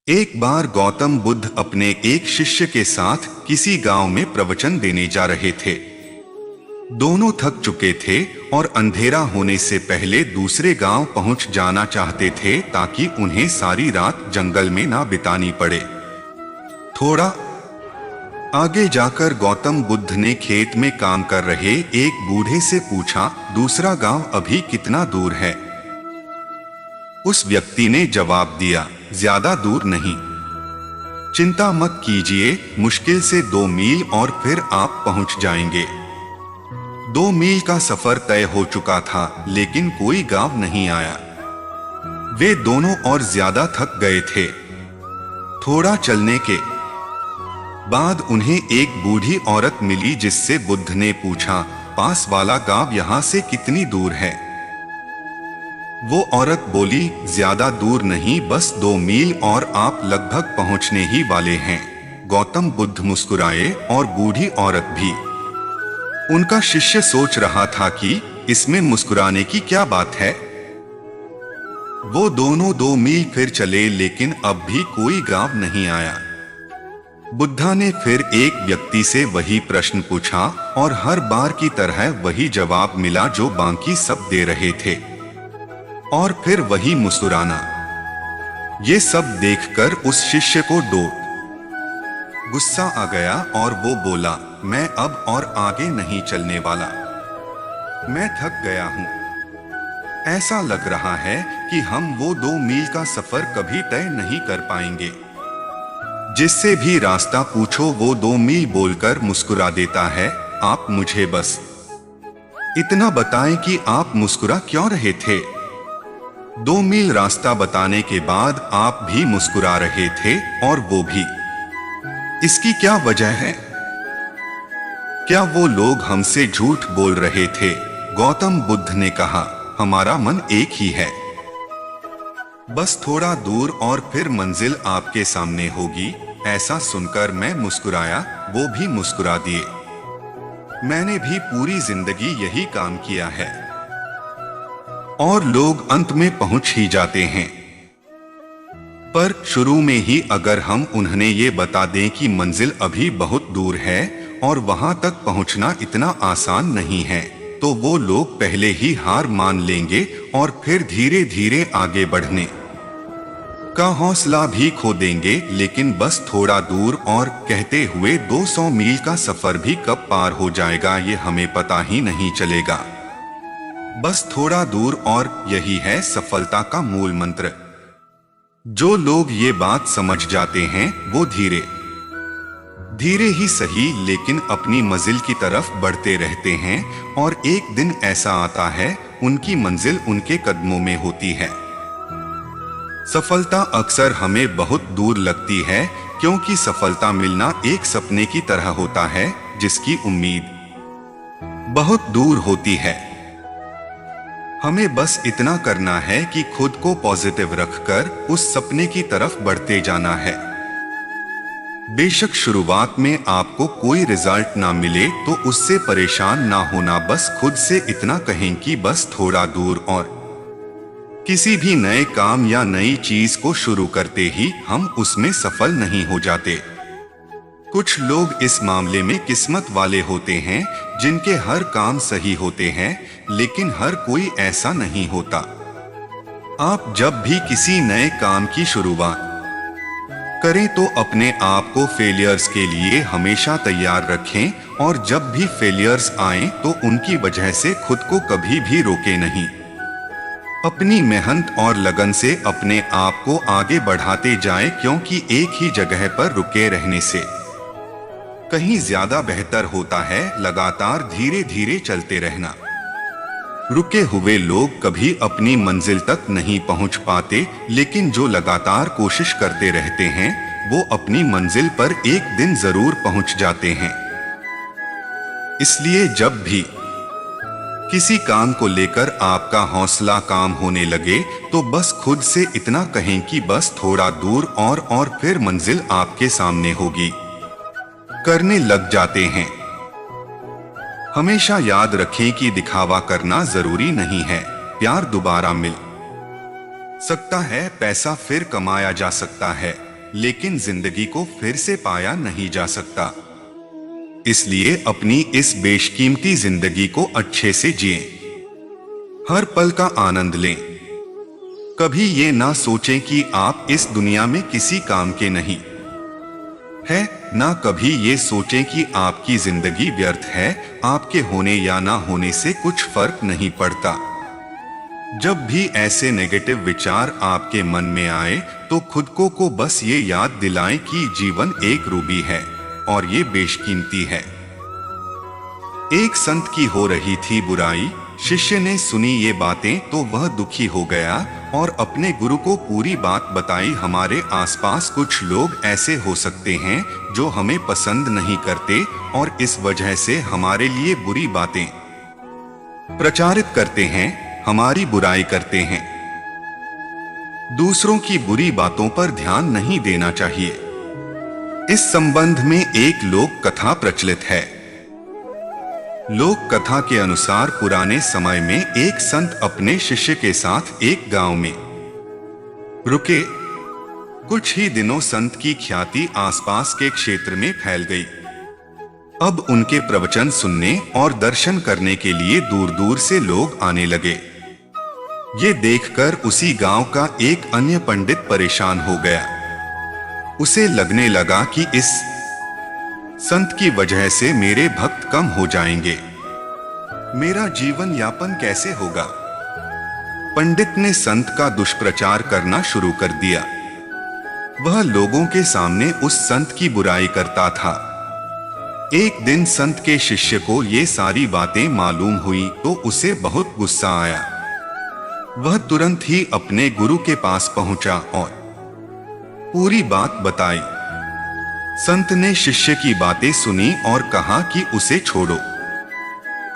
एक बार गौतम बुद्ध अपने एक शिष्य के साथ किसी गांव में प्रवचन देने जा रहे थे। दोनों थक चुके थे और अंधेरा होने से पहले दूसरे गांव पहुंच जाना चाहते थे, ताकि उन्हें सारी रात जंगल में ना बितानी पड़े। थोड़ा आगे जाकर गौतम बुद्ध ने खेत में काम कर रहे एक बूढ़े से पूछा, दूसरा गांव अभी कितना दूर है? उस व्यक्ति ने जवाब दिया, ज्यादा दूर नहीं। चिंता मत कीजिए, मुश्किल से 2 मील और फिर आप पहुंच जाएंगे। 2 मील का सफर तय हो चुका था, लेकिन कोई गांव नहीं आया। वे दोनों और ज्यादा थक गए थे। थोड़ा चलने के बाद उन्हें एक बूढ़ी औरत मिली, जिससे बुद्ध ने पूछा, पास वाला गांव यहां से कितनी दूर है? वो औरत बोली, ज्यादा दूर नहीं, बस 2 मील और आप लगभग पहुंचने ही वाले हैं। गौतम बुद्ध मुस्कुराए और बूढ़ी औरत भी। उनका शिष्य सोच रहा था कि इसमें मुस्कुराने की क्या बात है। वो दोनों 2 मील फिर चले, लेकिन अब भी कोई गांव नहीं आया। बुद्धा ने फिर एक व्यक्ति से वही प्रश्न पूछा और हर बार की तरह वही जवाब मिला जो बाकी सब दे रहे थे। और फिर वही मुस्कुराना। ये सब देखकर उस शिष्य को गुस्सा आ गया और वो बोला, मैं अब और आगे नहीं चलने वाला, मैं थक गया हूं। ऐसा लग रहा है कि हम वो 2 मील का सफर कभी तय नहीं कर पाएंगे। जिससे भी रास्ता पूछो वो 2 मील बोलकर मुस्कुरा देता है। आप मुझे बस इतना बताएं कि आप मुस्कुरा क्यों रहे थे। 2 मील रास्ता बताने के बाद आप भी मुस्कुरा रहे थे, और वो भी। इसकी क्या वजह है? क्या वो लोग हमसे झूठ बोल रहे थे? गौतम बुद्ध ने कहा, हमारा मन एक ही है। बस थोड़ा दूर और फिर मंजिल आपके सामने होगी। ऐसा सुनकर मैं मुस्कुराया, वो भी मुस्कुरा दिए। मैंने भी पूरी जिंदगी यही काम किया है। और लोग अंत में पहुंच ही जाते हैं। पर शुरू में ही अगर हम उन्हें ये बता दें कि मंजिल अभी बहुत दूर है और वहां तक पहुंचना इतना आसान नहीं है, तो वो लोग पहले ही हार मान लेंगे और फिर धीरे धीरे आगे बढ़ने का हौसला भी खो देंगे। लेकिन बस थोड़ा दूर और कहते हुए 200 मील का सफर भी कब पार हो जाएगा ये हमें पता ही नहीं चलेगा। बस थोड़ा दूर, और यही है सफलता का मूल मंत्र। जो लोग ये बात समझ जाते हैं वो धीरे धीरे ही सही लेकिन अपनी मंजिल की तरफ बढ़ते रहते हैं, और एक दिन ऐसा आता है उनकी मंजिल उनके कदमों में होती है। सफलता अक्सर हमें बहुत दूर लगती है, क्योंकि सफलता मिलना एक सपने की तरह होता है जिसकी उम्मीद बहुत दूर होती है। हमें बस इतना करना है कि खुद को पॉजिटिव रखकर उस सपने की तरफ बढ़ते जाना है। बेशक शुरुआत में आपको कोई रिजल्ट ना मिले तो उससे परेशान ना होना। बस खुद से इतना कहें कि बस थोड़ा दूर, और किसी भी नए काम या नई चीज को शुरू करते ही हम उसमें सफल नहीं हो जाते। कुछ लोग इस मामले में किस्मत वाले होते हैं जिनके हर काम सही होते हैं, लेकिन हर कोई ऐसा नहीं होता। आप जब भी किसी नए काम की शुरुआत करें तो अपने आप को फेलियर्स के लिए हमेशा तैयार रखें, और जब भी फेलियर्स आएं तो उनकी वजह से खुद को कभी भी रोके नहीं। अपनी मेहनत और लगन से अपने आप को आगे बढ़ाते जाएं, क्योंकि एक ही जगह पर रुके रहने से कहीं ज्यादा बेहतर होता है लगातार धीरे धीरे चलते रहना। रुके हुए लोग कभी अपनी मंजिल तक नहीं पहुंच पाते, लेकिन जो लगातार कोशिश करते रहते हैं वो अपनी मंजिल पर एक दिन जरूर पहुंच जाते हैं। इसलिए जब भी किसी काम को लेकर आपका हौसला काम होने लगे तो बस खुद से इतना कहें कि बस थोड़ा दूर, और फिर मंजिल आपके सामने होगी। करने लग जाते हैं। हमेशा याद रखें कि दिखावा करना जरूरी नहीं है। प्यार दोबारा मिल सकता है, पैसा फिर कमाया जा सकता है, लेकिन जिंदगी को फिर से पाया नहीं जा सकता। इसलिए अपनी इस बेशकीमती जिंदगी को अच्छे से जिएं। हर पल का आनंद लें। कभी ये ना सोचें कि आप इस दुनिया में किसी काम के नहीं है, ना कभी ये सोचें कि आपकी जिंदगी व्यर्थ है। आपके होने या ना होने से कुछ फर्क नहीं पड़ता। जब भी ऐसे नेगेटिव विचार आपके मन में आए तो खुद को बस ये याद दिलाएं कि जीवन एक रूबी है और ये बेशकीमती है। एक संत की हो रही थी बुराई। शिष्य ने सुनी ये बातें तो वह दुखी हो गया और अपने गुरु को पूरी बात बताई। हमारे आसपास कुछ लोग ऐसे हो सकते हैं जो हमें पसंद नहीं करते और इस वजह से हमारे लिए बुरी बातें प्रचारित करते हैं, हमारी बुराई करते हैं। दूसरों की बुरी बातों पर ध्यान नहीं देना चाहिए। इस संबंध में एक लोक कथा प्रचलित है। लोक कथा के अनुसार पुराने समय में एक संत अपने शिष्य के साथ एक गांव में रुके। कुछ ही दिनों संत की ख्याति आसपास के क्षेत्र में फैल गई। अब उनके प्रवचन सुनने और दर्शन करने के लिए दूर दूर से लोग आने लगे। ये देखकर उसी गांव का एक अन्य पंडित परेशान हो गया। उसे लगने लगा कि इस संत की वजह से मेरे भक्त कम हो जाएंगे, मेरा जीवन यापन कैसे होगा। पंडित ने संत का दुष्प्रचार करना शुरू कर दिया। वह लोगों के सामने उस संत की बुराई करता था। एक दिन संत के शिष्य को ये सारी बातें मालूम हुई तो उसे बहुत गुस्सा आया। वह तुरंत ही अपने गुरु के पास पहुंचा और पूरी बात बताई। संत ने शिष्य की बातें सुनी और कहा कि उसे छोड़ो।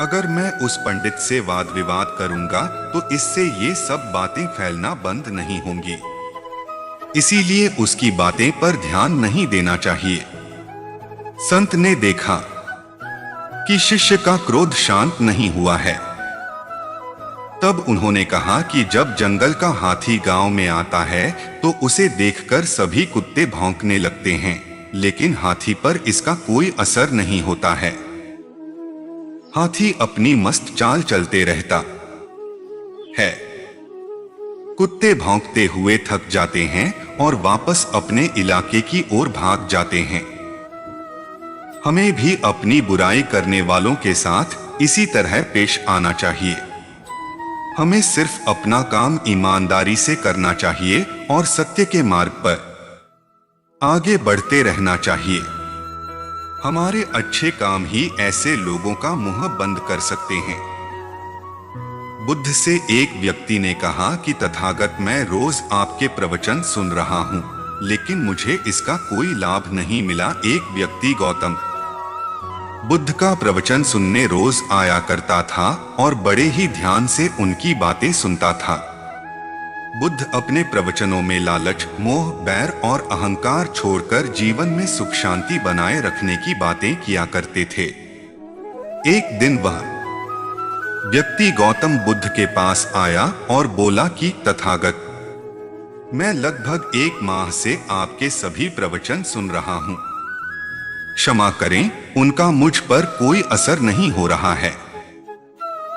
अगर मैं उस पंडित से वाद विवाद करूंगा तो इससे ये सब बातें फैलना बंद नहीं होंगी, इसीलिए उसकी बातें पर ध्यान नहीं देना चाहिए। संत ने देखा कि शिष्य का क्रोध शांत नहीं हुआ है। तब उन्होंने कहा कि जब जंगल का हाथी गांव में आता है तो उसे देखकर सभी कुत्ते भौंकने लगते हैं, लेकिन हाथी पर इसका कोई असर नहीं होता है। हाथी अपनी मस्त चाल चलते रहता है। कुत्ते भौंकते हुए थक जाते हैं और वापस अपने इलाके की ओर भाग जाते हैं। हमें भी अपनी बुराई करने वालों के साथ इसी तरह पेश आना चाहिए। हमें सिर्फ अपना काम ईमानदारी से करना चाहिए और सत्य के मार्ग पर आगे बढ़ते रहना चाहिए। हमारे अच्छे काम ही ऐसे लोगों का मुंह बंद कर सकते हैं। बुद्ध से एक व्यक्ति ने कहा कि तथागत, मैं रोज आपके प्रवचन सुन रहा हूं, लेकिन मुझे इसका कोई लाभ नहीं मिला। एक व्यक्ति गौतम बुद्ध का प्रवचन सुनने रोज आया करता था और बड़े ही ध्यान से उनकी बातें सुनता था। बुद्ध अपने प्रवचनों में लालच, मोह, बैर और अहंकार छोड़कर जीवन में सुख शांति बनाए रखने की बातें किया करते थे। एक दिन वह व्यक्ति गौतम बुद्ध के पास आया और बोला कि तथागत, मैं लगभग 1 माह से आपके सभी प्रवचन सुन रहा हूं। क्षमा करें, उनका मुझ पर कोई असर नहीं हो रहा है।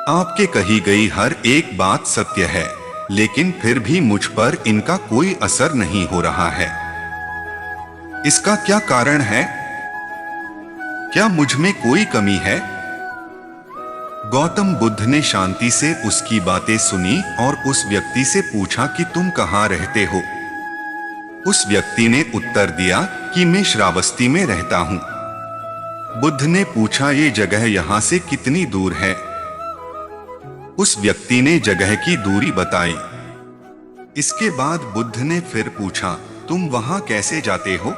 आपके कही गई हर एक बात सत्य है, लेकिन फिर भी मुझ पर इनका कोई असर नहीं हो रहा है। इसका क्या कारण है? क्या मुझ में कोई कमी है? गौतम बुद्ध ने शांति से उसकी बातें सुनी और उस व्यक्ति से पूछा कि तुम कहाँ रहते हो? उस व्यक्ति ने उत्तर दिया कि मैं श्रावस्ती में रहता हूं। बुद्ध ने पूछा, ये जगह यहां से कितनी दूर है? उस व्यक्ति ने जगह की दूरी बताई। इसके बाद बुद्ध ने फिर पूछा, तुम वहां कैसे जाते हो?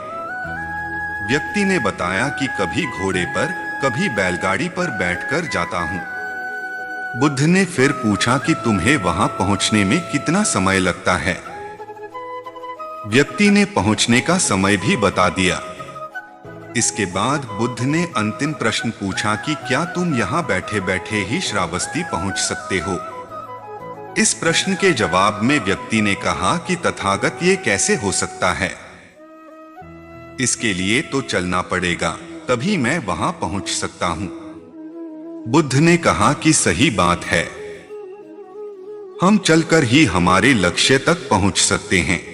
व्यक्ति ने बताया कि कभी घोड़े पर, कभी बैलगाड़ी पर बैठकर जाता हूं। बुद्ध ने फिर पूछा कि तुम्हें वहां पहुंचने में कितना समय लगता है? व्यक्ति ने पहुंचने का समय भी बता दिया। इसके बाद बुद्ध ने अंतिम प्रश्न पूछा कि क्या तुम यहां बैठे बैठे ही श्रावस्ती पहुंच सकते हो? इस प्रश्न के जवाब में व्यक्ति ने कहा कि तथागत, ये कैसे हो सकता है? इसके लिए तो चलना पड़ेगा, तभी मैं वहां पहुंच सकता हूं। बुद्ध ने कहा कि सही बात है, हम चलकर ही हमारे लक्ष्य तक पहुंच सकते हैं।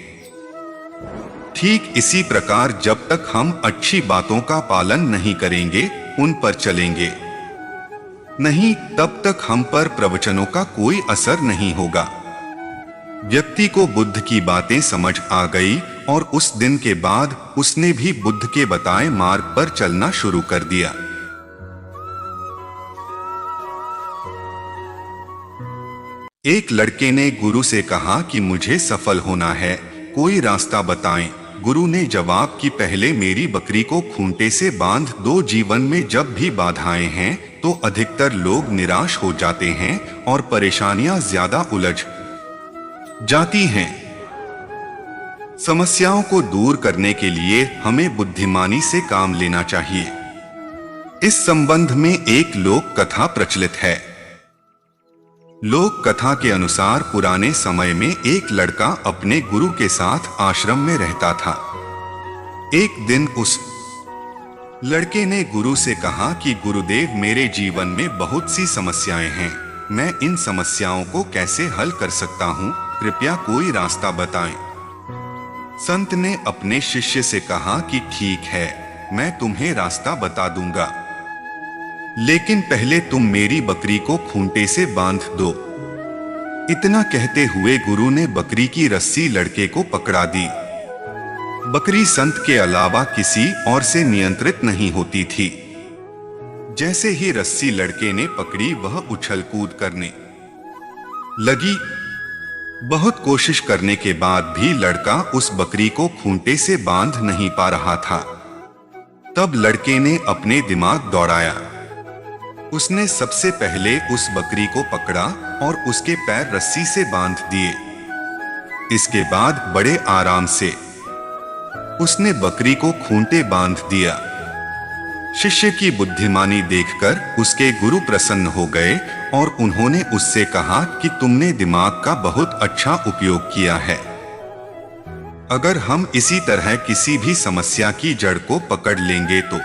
ठीक इसी प्रकार जब तक हम अच्छी बातों का पालन नहीं करेंगे, उन पर चलेंगे नहीं, तब तक हम पर प्रवचनों का कोई असर नहीं होगा। व्यक्ति को बुद्ध की बातें समझ आ गई और उस दिन के बाद उसने भी बुद्ध के बताए मार्ग पर चलना शुरू कर दिया। एक लड़के ने गुरु से कहा कि मुझे सफल होना है, कोई रास्ता बताएं। गुरु ने जवाब कि पहले मेरी बकरी को खूंटे से बांध दो। जीवन में जब भी बाधाएं हैं तो अधिकतर लोग निराश हो जाते हैं और परेशानियां ज्यादा उलझ जाती हैं। समस्याओं को दूर करने के लिए हमें बुद्धिमानी से काम लेना चाहिए। इस संबंध में एक लोक कथा प्रचलित है। लोक कथा के अनुसार पुराने समय में एक लड़का अपने गुरु के साथ आश्रम में रहता था। एक दिन उस लड़के ने गुरु से कहा कि गुरुदेव, मेरे जीवन में बहुत सी समस्याएं हैं, मैं इन समस्याओं को कैसे हल कर सकता हूँ, कृपया कोई रास्ता बताएं। संत ने अपने शिष्य से कहा कि ठीक है, मैं तुम्हें रास्ता बता दूंगा, लेकिन पहले तुम मेरी बकरी को खूंटे से बांध दो। इतना कहते हुए गुरु ने बकरी की रस्सी लड़के को पकड़ा दी। बकरी संत के अलावा किसी और से नियंत्रित नहीं होती थी। जैसे ही रस्सी लड़के ने पकड़ी, वह उछल कूद करने लगी। बहुत कोशिश करने के बाद भी लड़का उस बकरी को खूंटे से बांध नहीं पा रहा था। तब लड़के ने अपने दिमाग दौड़ाया। उसने सबसे पहले उस बकरी को पकड़ा और उसके पैर रस्सी से बांध दिए। इसके बाद बड़े आराम से उसने बकरी को खूंटे बांध दिया। शिष्य की बुद्धिमानी देखकर उसके गुरु प्रसन्न हो गए और उन्होंने उससे कहा कि तुमने दिमाग का बहुत अच्छा उपयोग किया है। अगर हम इसी तरह किसी भी समस्या की जड़ को पकड़ लेंगे तो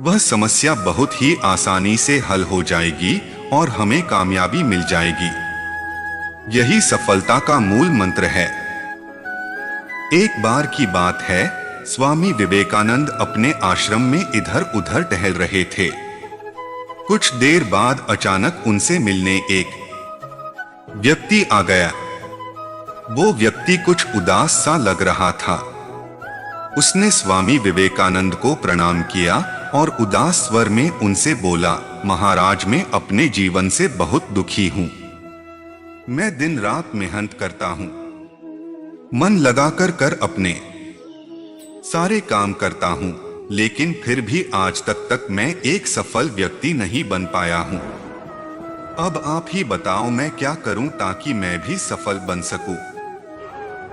वह समस्या बहुत ही आसानी से हल हो जाएगी और हमें कामयाबी मिल जाएगी। यही सफलता का मूल मंत्र है। एक बार की बात है, स्वामी विवेकानंद अपने आश्रम में इधर उधर टहल रहे थे। कुछ देर बाद अचानक उनसे मिलने एक व्यक्ति आ गया। वो व्यक्ति कुछ उदास सा लग रहा था। उसने स्वामी विवेकानंद को प्रणाम किया और उदास स्वर में उनसे बोला, महाराज, मैं अपने जीवन से बहुत दुखी हूं। मैं दिन रात मेहनत करता हूं, मन लगाकर कर अपने सारे काम करता हूं, लेकिन फिर भी आज तक मैं एक सफल व्यक्ति नहीं बन पाया हूं। अब आप ही बताओ मैं क्या करूं ताकि मैं भी सफल बन सकूं।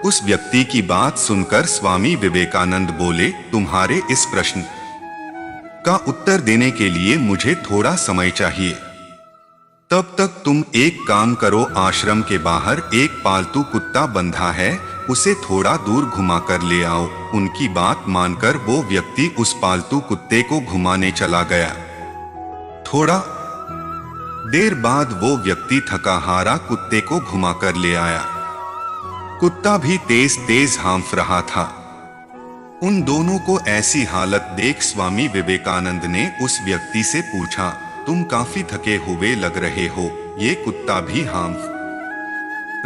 उस व्यक्ति की बात सुनकर स्वामी विवेकानंद बोले, तुम्हारे इस प्रश्न का उत्तर देने के लिए मुझे थोड़ा समय चाहिए। तब तक तुम एक काम करो, आश्रम के बाहर एक पालतू कुत्ता बंधा है, उसे थोड़ा दूर घुमा कर ले आओ। उनकी बात मानकर वो व्यक्ति उस पालतू कुत्ते को घुमाने चला गया। थोड़ा देर बाद वो व्यक्ति थका हारा कुत्ते को घुमा कर ले आया। कुत्ता भी तेज तेज हाँफ रहा था। उन दोनों को ऐसी हालत देख स्वामी विवेकानंद ने उस व्यक्ति से पूछा, तुम काफी थके हुए लग रहे हो, ये कुत्ता भी हाँफ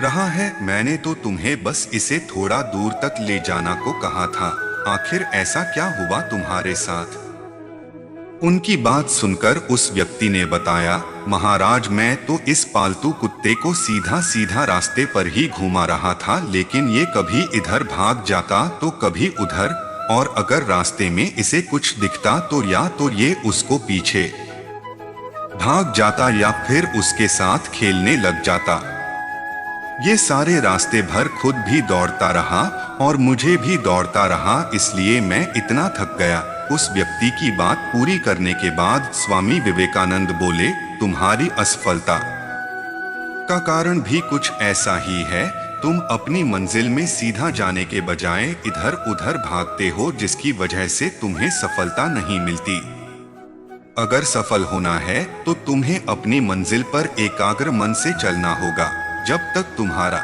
रहा है। मैंने तो तुम्हें बस इसे थोड़ा दूर तक ले जाना को कहा था, आखिर ऐसा क्या हुआ तुम्हारे साथ? उनकी बात सुनकर उस व्यक्ति ने बताया, महाराज, मैं तो इस पालतू कुत्ते को सीधा सीधा रास्ते पर ही घुमा रहा था, लेकिन ये कभी इधर भाग जाता तो कभी उधर, और अगर रास्ते में इसे कुछ दिखता तो या तो ये उसको पीछे भाग जाता या फिर उसके साथ खेलने लग जाता। ये सारे रास्ते भर खुद भी दौड़ता रहा और मुझे भी दौड़ता रहा, इसलिए मैं इतना थक गया। उस व्यक्ति की बात पूरी करने के बाद स्वामी विवेकानंद बोले, तुम्हारी असफलता का कारण भी कुछ ऐसा ही है। तुम अपनी मंजिल में सीधा जाने के बजाय इधर उधर भागते हो, जिसकी वजह से तुम्हें सफलता नहीं मिलती। अगर सफल होना है तो तुम्हें अपनी मंजिल पर एकाग्र मन से चलना होगा। जब तक तुम्हारा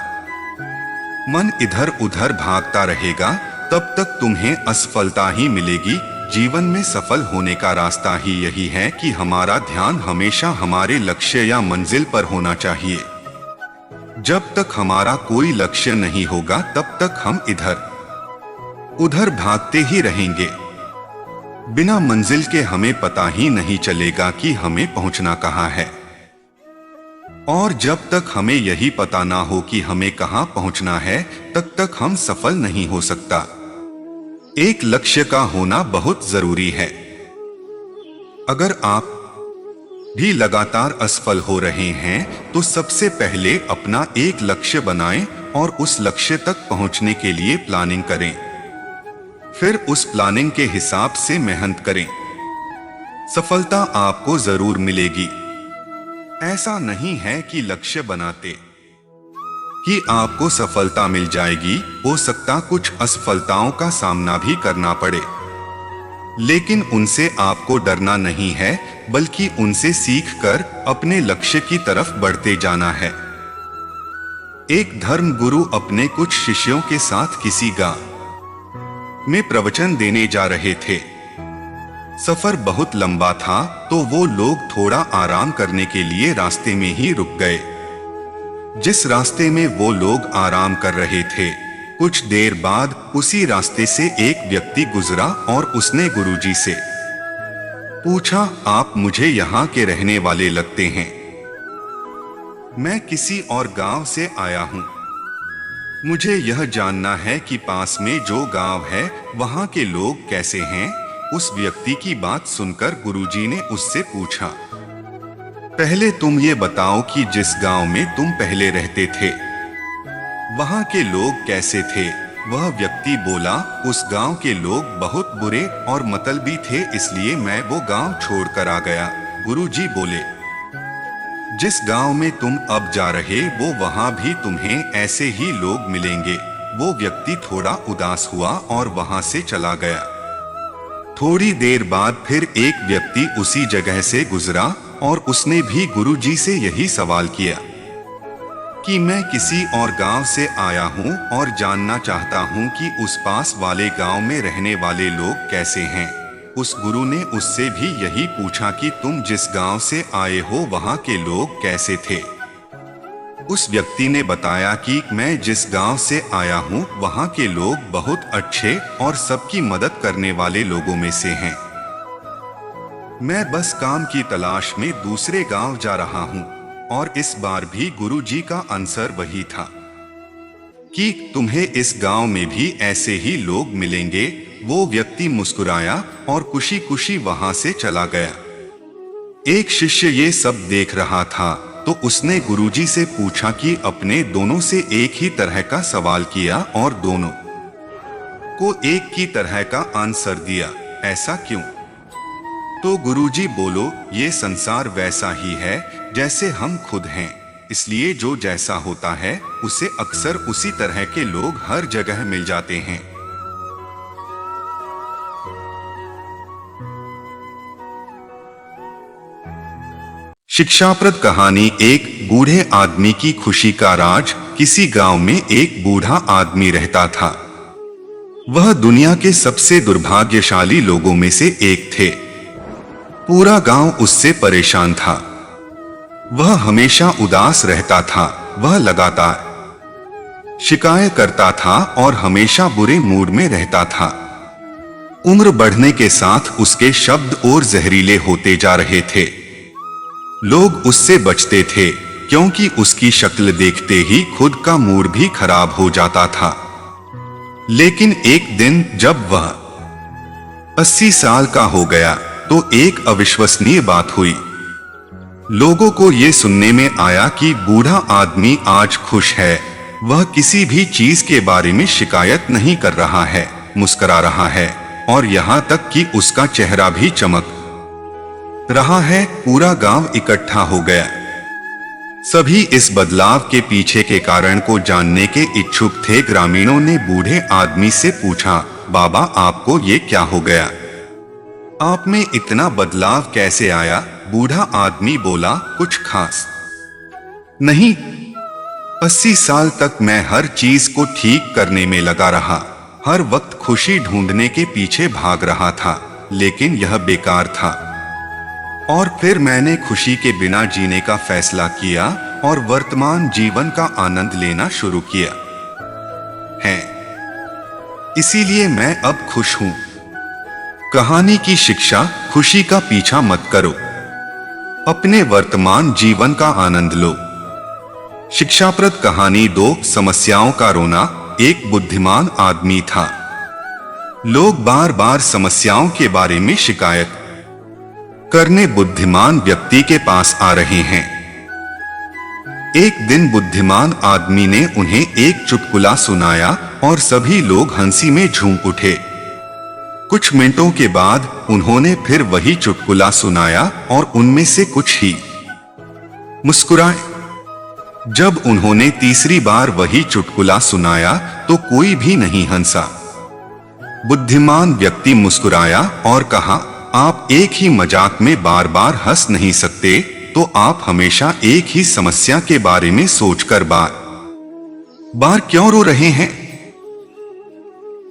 मन इधर उधर भागता रहेगा, तब तक तुम्हें असफलता ही मिलेगी। जीवन में सफल होने का रास्ता ही यही है कि हमारा ध्यान हमेशा हमारे लक्ष्य या मंजिल पर होना चाहिए। जब तक हमारा कोई लक्ष्य नहीं होगा, तब तक हम इधर उधर भागते ही रहेंगे। बिना मंजिल के हमें पता ही नहीं चलेगा कि हमें पहुंचना कहाँ है। और जब तक हमें यही पता ना हो कि हमें कहां पहुंचना है, तब तक हम सफल नहीं हो सकता। एक लक्ष्य का होना बहुत जरूरी है। अगर आप भी लगातार असफल हो रहे हैं, तो सबसे पहले अपना एक लक्ष्य बनाएं और उस लक्ष्य तक पहुंचने के लिए प्लानिंग करें। फिर उस प्लानिंग के हिसाब से मेहनत करें। सफलता आपको जरूर मिलेगी। ऐसा नहीं है कि लक्ष्य बनाते कि आपको सफलता मिल जाएगी। हो सकता कुछ असफलताओं का सामना भी करना पड़े, लेकिन उनसे आपको डरना नहीं है, बल्कि उनसे सीखकर अपने लक्ष्य की तरफ बढ़ते जाना है। एक धर्म गुरु अपने कुछ शिष्यों के साथ किसी गांव में प्रवचन देने जा रहे थे। सफर बहुत लंबा था, तो वो लोग थोड़ा आराम करने के लिए रास्ते में ही रुक गए। जिस रास्ते में वो लोग आराम कर रहे थे, कुछ देर बाद उसी रास्ते से एक व्यक्ति गुजरा और उसने गुरुजी से पूछा, आप मुझे यहाँ के रहने वाले लगते हैं। मैं किसी और गांव से आया हूँ। मुझे यह जानना है कि पास में जो गांव है वहाँ के लोग कैसे हैं। उस व्यक्ति की बात सुनकर गुरुजी ने उससे पूछा, पहले तुम ये बताओ कि जिस गांव में तुम पहले रहते थे वहां के लोग कैसे थे। वह व्यक्ति बोला, उस गांव के लोग बहुत बुरे और मतलबी थे, इसलिए मैं वो गांव छोड़कर आ गया। गुरुजी बोले, जिस गांव में तुम अब जा रहे वो वहां भी तुम्हें ऐसे ही लोग मिलेंगे। वो व्यक्ति थोड़ा उदास हुआ और वहां से चला गया। थोड़ी देर बाद फिर एक व्यक्ति उसी जगह से गुजरा और उसने भी गुरुजी से यही सवाल किया कि मैं किसी और गांव से आया हूं और जानना चाहता हूं कि उस पास वाले गांव में रहने वाले लोग कैसे हैं। उस गुरु ने उससे भी यही पूछा कि तुम जिस गांव से आए हो वहां के लोग कैसे थे। उस व्यक्ति ने बताया कि मैं जिस गांव से आया हूं वहां के लोग बहुत अच्छे और सबकी मदद करने वाले लोगों में से हैं। मैं बस काम की तलाश में दूसरे गांव जा रहा हूं। और इस बार भी गुरुजी का आंसर वही था कि तुम्हें इस गांव में भी ऐसे ही लोग मिलेंगे। वो व्यक्ति मुस्कुराया और खुशी खुशी वहां से चला गया। एक शिष्य ये सब देख रहा था, तो उसने गुरुजी से पूछा कि अपने दोनों से एक ही तरह का सवाल किया और दोनों को एक ही तरह का आंसर दिया। ऐसा क्यों? तो गुरुजी बोलो, ये संसार वैसा ही है जैसे हम खुद हैं, इसलिए जो जैसा होता है उसे अक्सर उसी तरह के लोग हर जगह मिल जाते हैं। शिक्षाप्रद कहानी। एक बूढ़े आदमी की खुशी का राज। किसी गांव में एक बूढ़ा आदमी रहता था। वह दुनिया के सबसे दुर्भाग्यशाली लोगों में से एक थे। पूरा गांव उससे परेशान था। वह हमेशा उदास रहता था। वह लगातार शिकायत करता था और हमेशा बुरे मूड में रहता था। उम्र बढ़ने के साथ उसके शब्द और जहरीले होते जा रहे थे। लोग उससे बचते थे क्योंकि उसकी शक्ल देखते ही खुद का मूड भी खराब हो जाता था। लेकिन एक दिन जब वह 80 साल का हो गया तो एक अविश्वसनीय बात हुई। लोगों को ये सुनने में आया कि बूढ़ा आदमी आज खुश है। वह किसी भी चीज के बारे में शिकायत नहीं कर रहा है, मुस्कुरा रहा है और यहाँ तक कि उसका चेहरा भी चमक रहा है। पूरा गांव इकट्ठा हो गया। सभी इस बदलाव के पीछे के कारण को जानने के इच्छुक थे। ग्रामीणों ने बूढ़े आदमी से पूछा, बाबा आपको ये क्या हो गया? आप में इतना बदलाव कैसे आया? बूढ़ा आदमी बोला, कुछ खास नहीं। 80 साल तक मैं हर चीज को ठीक करने में लगा रहा, हर वक्त खुशी ढूंढने के पीछे भाग रहा था, लेकिन यह बेकार था। और फिर मैंने खुशी के बिना जीने का फैसला किया और वर्तमान जीवन का आनंद लेना शुरू किया है। इसीलिए मैं अब खुश हूं। कहानी की शिक्षा। खुशी का पीछा मत करो, अपने वर्तमान जीवन का आनंद लो। शिक्षाप्रद कहानी। 2 समस्याओं का रोना। एक बुद्धिमान आदमी था। लोग बार बार समस्याओं के बारे में शिकायत करने बुद्धिमान व्यक्ति के पास आ रहे हैं। एक दिन बुद्धिमान आदमी ने उन्हें एक चुटकुला सुनाया और सभी लोग हंसी में झूम उठे। कुछ मिनटों के बाद उन्होंने फिर वही चुटकुला सुनाया और उनमें से कुछ ही मुस्कुराए। जब उन्होंने तीसरी बार वही चुटकुला सुनाया तो कोई भी नहीं हंसा। बुद्धिमान व्यक्ति मुस्कुराया और कहा, आप एक ही मजाक में बार बार हंस नहीं सकते, तो आप हमेशा एक ही समस्या के बारे में सोचकर बार बार क्यों रो रहे हैं?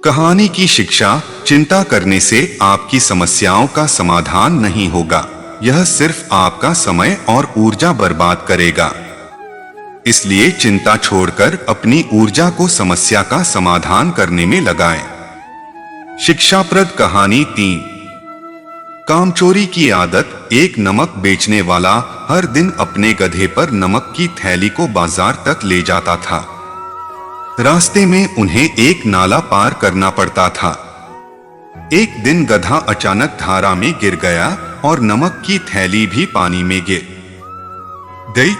कहानी की शिक्षा, चिंता करने से आपकी समस्याओं का समाधान नहीं होगा, यह सिर्फ आपका समय और ऊर्जा बर्बाद करेगा। इसलिए चिंता छोड़कर अपनी ऊर्जा को समस्या का समाधान करने में लगाएं। शिक्षाप्रद कहानी 3। कामचोरी की आदत। एक नमक बेचने वाला हर दिन अपने गधे पर नमक की थैली को बाजार तक ले जाता था। रास्ते में उन्हें एक नाला पार करना पड़ता था। एक दिन गधा अचानक धारा में गिर गया और नमक की थैली भी पानी में गिर गई।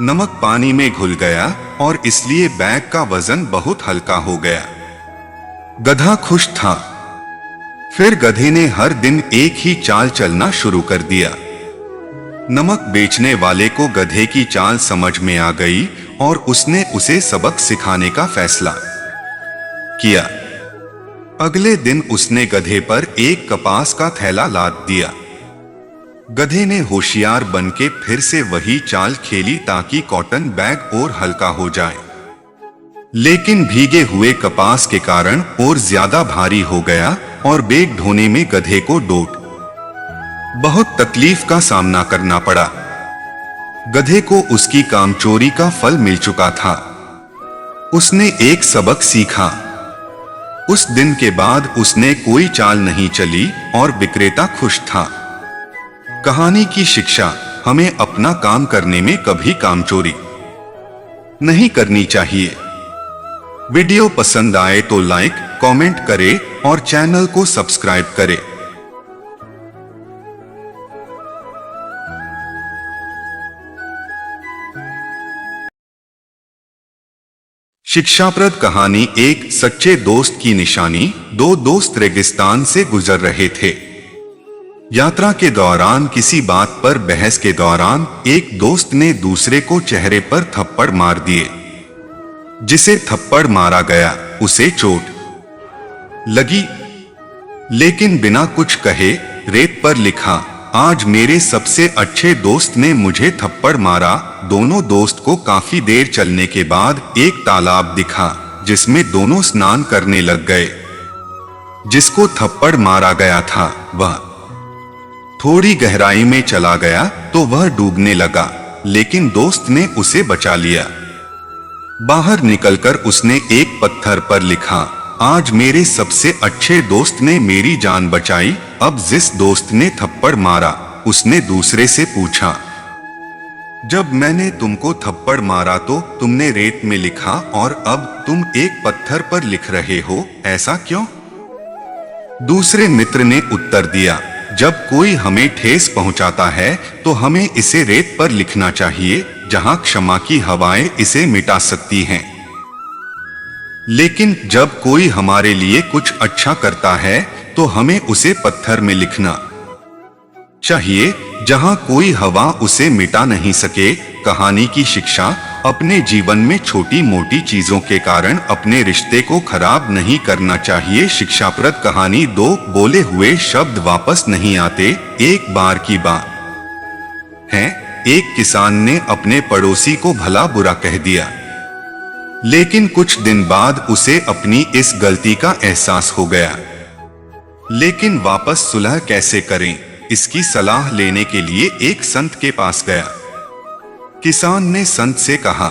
नमक पानी में घुल गया और इसलिए बैग का वजन बहुत हल्का हो गया। गधा खुश था। फिर गधे ने हर दिन एक ही चाल चलना शुरू कर दिया। नमक बेचने वाले को गधे की चाल समझ में आ गई और उसने उसे सबक सिखाने का फैसला किया। अगले दिन उसने गधे पर एक कपास का थैला लाद दिया। गधे ने होशियार बनके फिर से वही चाल खेली ताकि कॉटन बैग और हल्का हो जाए, लेकिन भीगे हुए कपास के कारण और ज्यादा भारी हो गया और बैग ढोने में गधे को बहुत तकलीफ का सामना करना पड़ा। गधे को उसकी कामचोरी का फल मिल चुका था। उसने एक सबक सीखा। उस दिन के बाद उसने कोई चाल नहीं चली और विक्रेता खुश था। कहानी की शिक्षा, हमें अपना काम करने में कभी कामचोरी नहीं करनी चाहिए। वीडियो पसंद आए तो लाइक, कमेंट करें और चैनल को सब्सक्राइब करें। शिक्षाप्रद कहानी 1। सच्चे दोस्त की निशानी। दो दोस्त रेगिस्तान से गुजर रहे थे। यात्रा के दौरान किसी बात पर बहस के दौरान एक दोस्त ने दूसरे को चेहरे पर थप्पड़ मार दिए। जिसे थप्पड़ मारा गया उसे चोट लगी, लेकिन बिना कुछ कहे रेत पर लिखा, आज मेरे सबसे अच्छे दोस्त ने मुझे थप्पड़ मारा। दोनों दोस्त को काफी देर चलने के बाद एक तालाब दिखा जिसमें दोनों स्नान करने लग गए। जिसको थप्पड़ मारा गया था वह थोड़ी गहराई में चला गया तो वह डूबने लगा, लेकिन दोस्त ने उसे बचा लिया। बाहर निकलकर उसने एक पत्थर पर लिखा, आज मेरे सबसे अच्छे दोस्त ने मेरी जान बचाई। अब जिस दोस्त ने थप्पड़ मारा उसने दूसरे से पूछा, जब मैंने तुमको थप्पड़ मारा तो तुमने रेत में लिखा और अब तुम एक पत्थर पर लिख रहे हो, ऐसा क्यों? दूसरे मित्र ने उत्तर दिया, जब कोई हमें ठेस पहुंचाता है तो हमें इसे रेत पर लिखना चाहिए, जहां क्षमा की हवाएं इसे मिटा सकती हैं। लेकिन जब कोई हमारे लिए कुछ अच्छा करता है तो हमें उसे पत्थर में लिखना चाहिए, जहां कोई हवा उसे मिटा नहीं सके। कहानी की शिक्षा, अपने जीवन में छोटी मोटी चीजों के कारण अपने रिश्ते को खराब नहीं करना चाहिए। शिक्षाप्रद कहानी 2। बोले हुए शब्द वापस नहीं आते। एक बार की बात है, एक किसान ने अपने पड़ोसी को भला बुरा कह दिया, लेकिन कुछ दिन बाद उसे अपनी इस गलती का एहसास हो गया। लेकिन वापस सुलह कैसे करें, इसकी सलाह लेने के लिए एक संत के पास गया। किसान ने संत से कहा,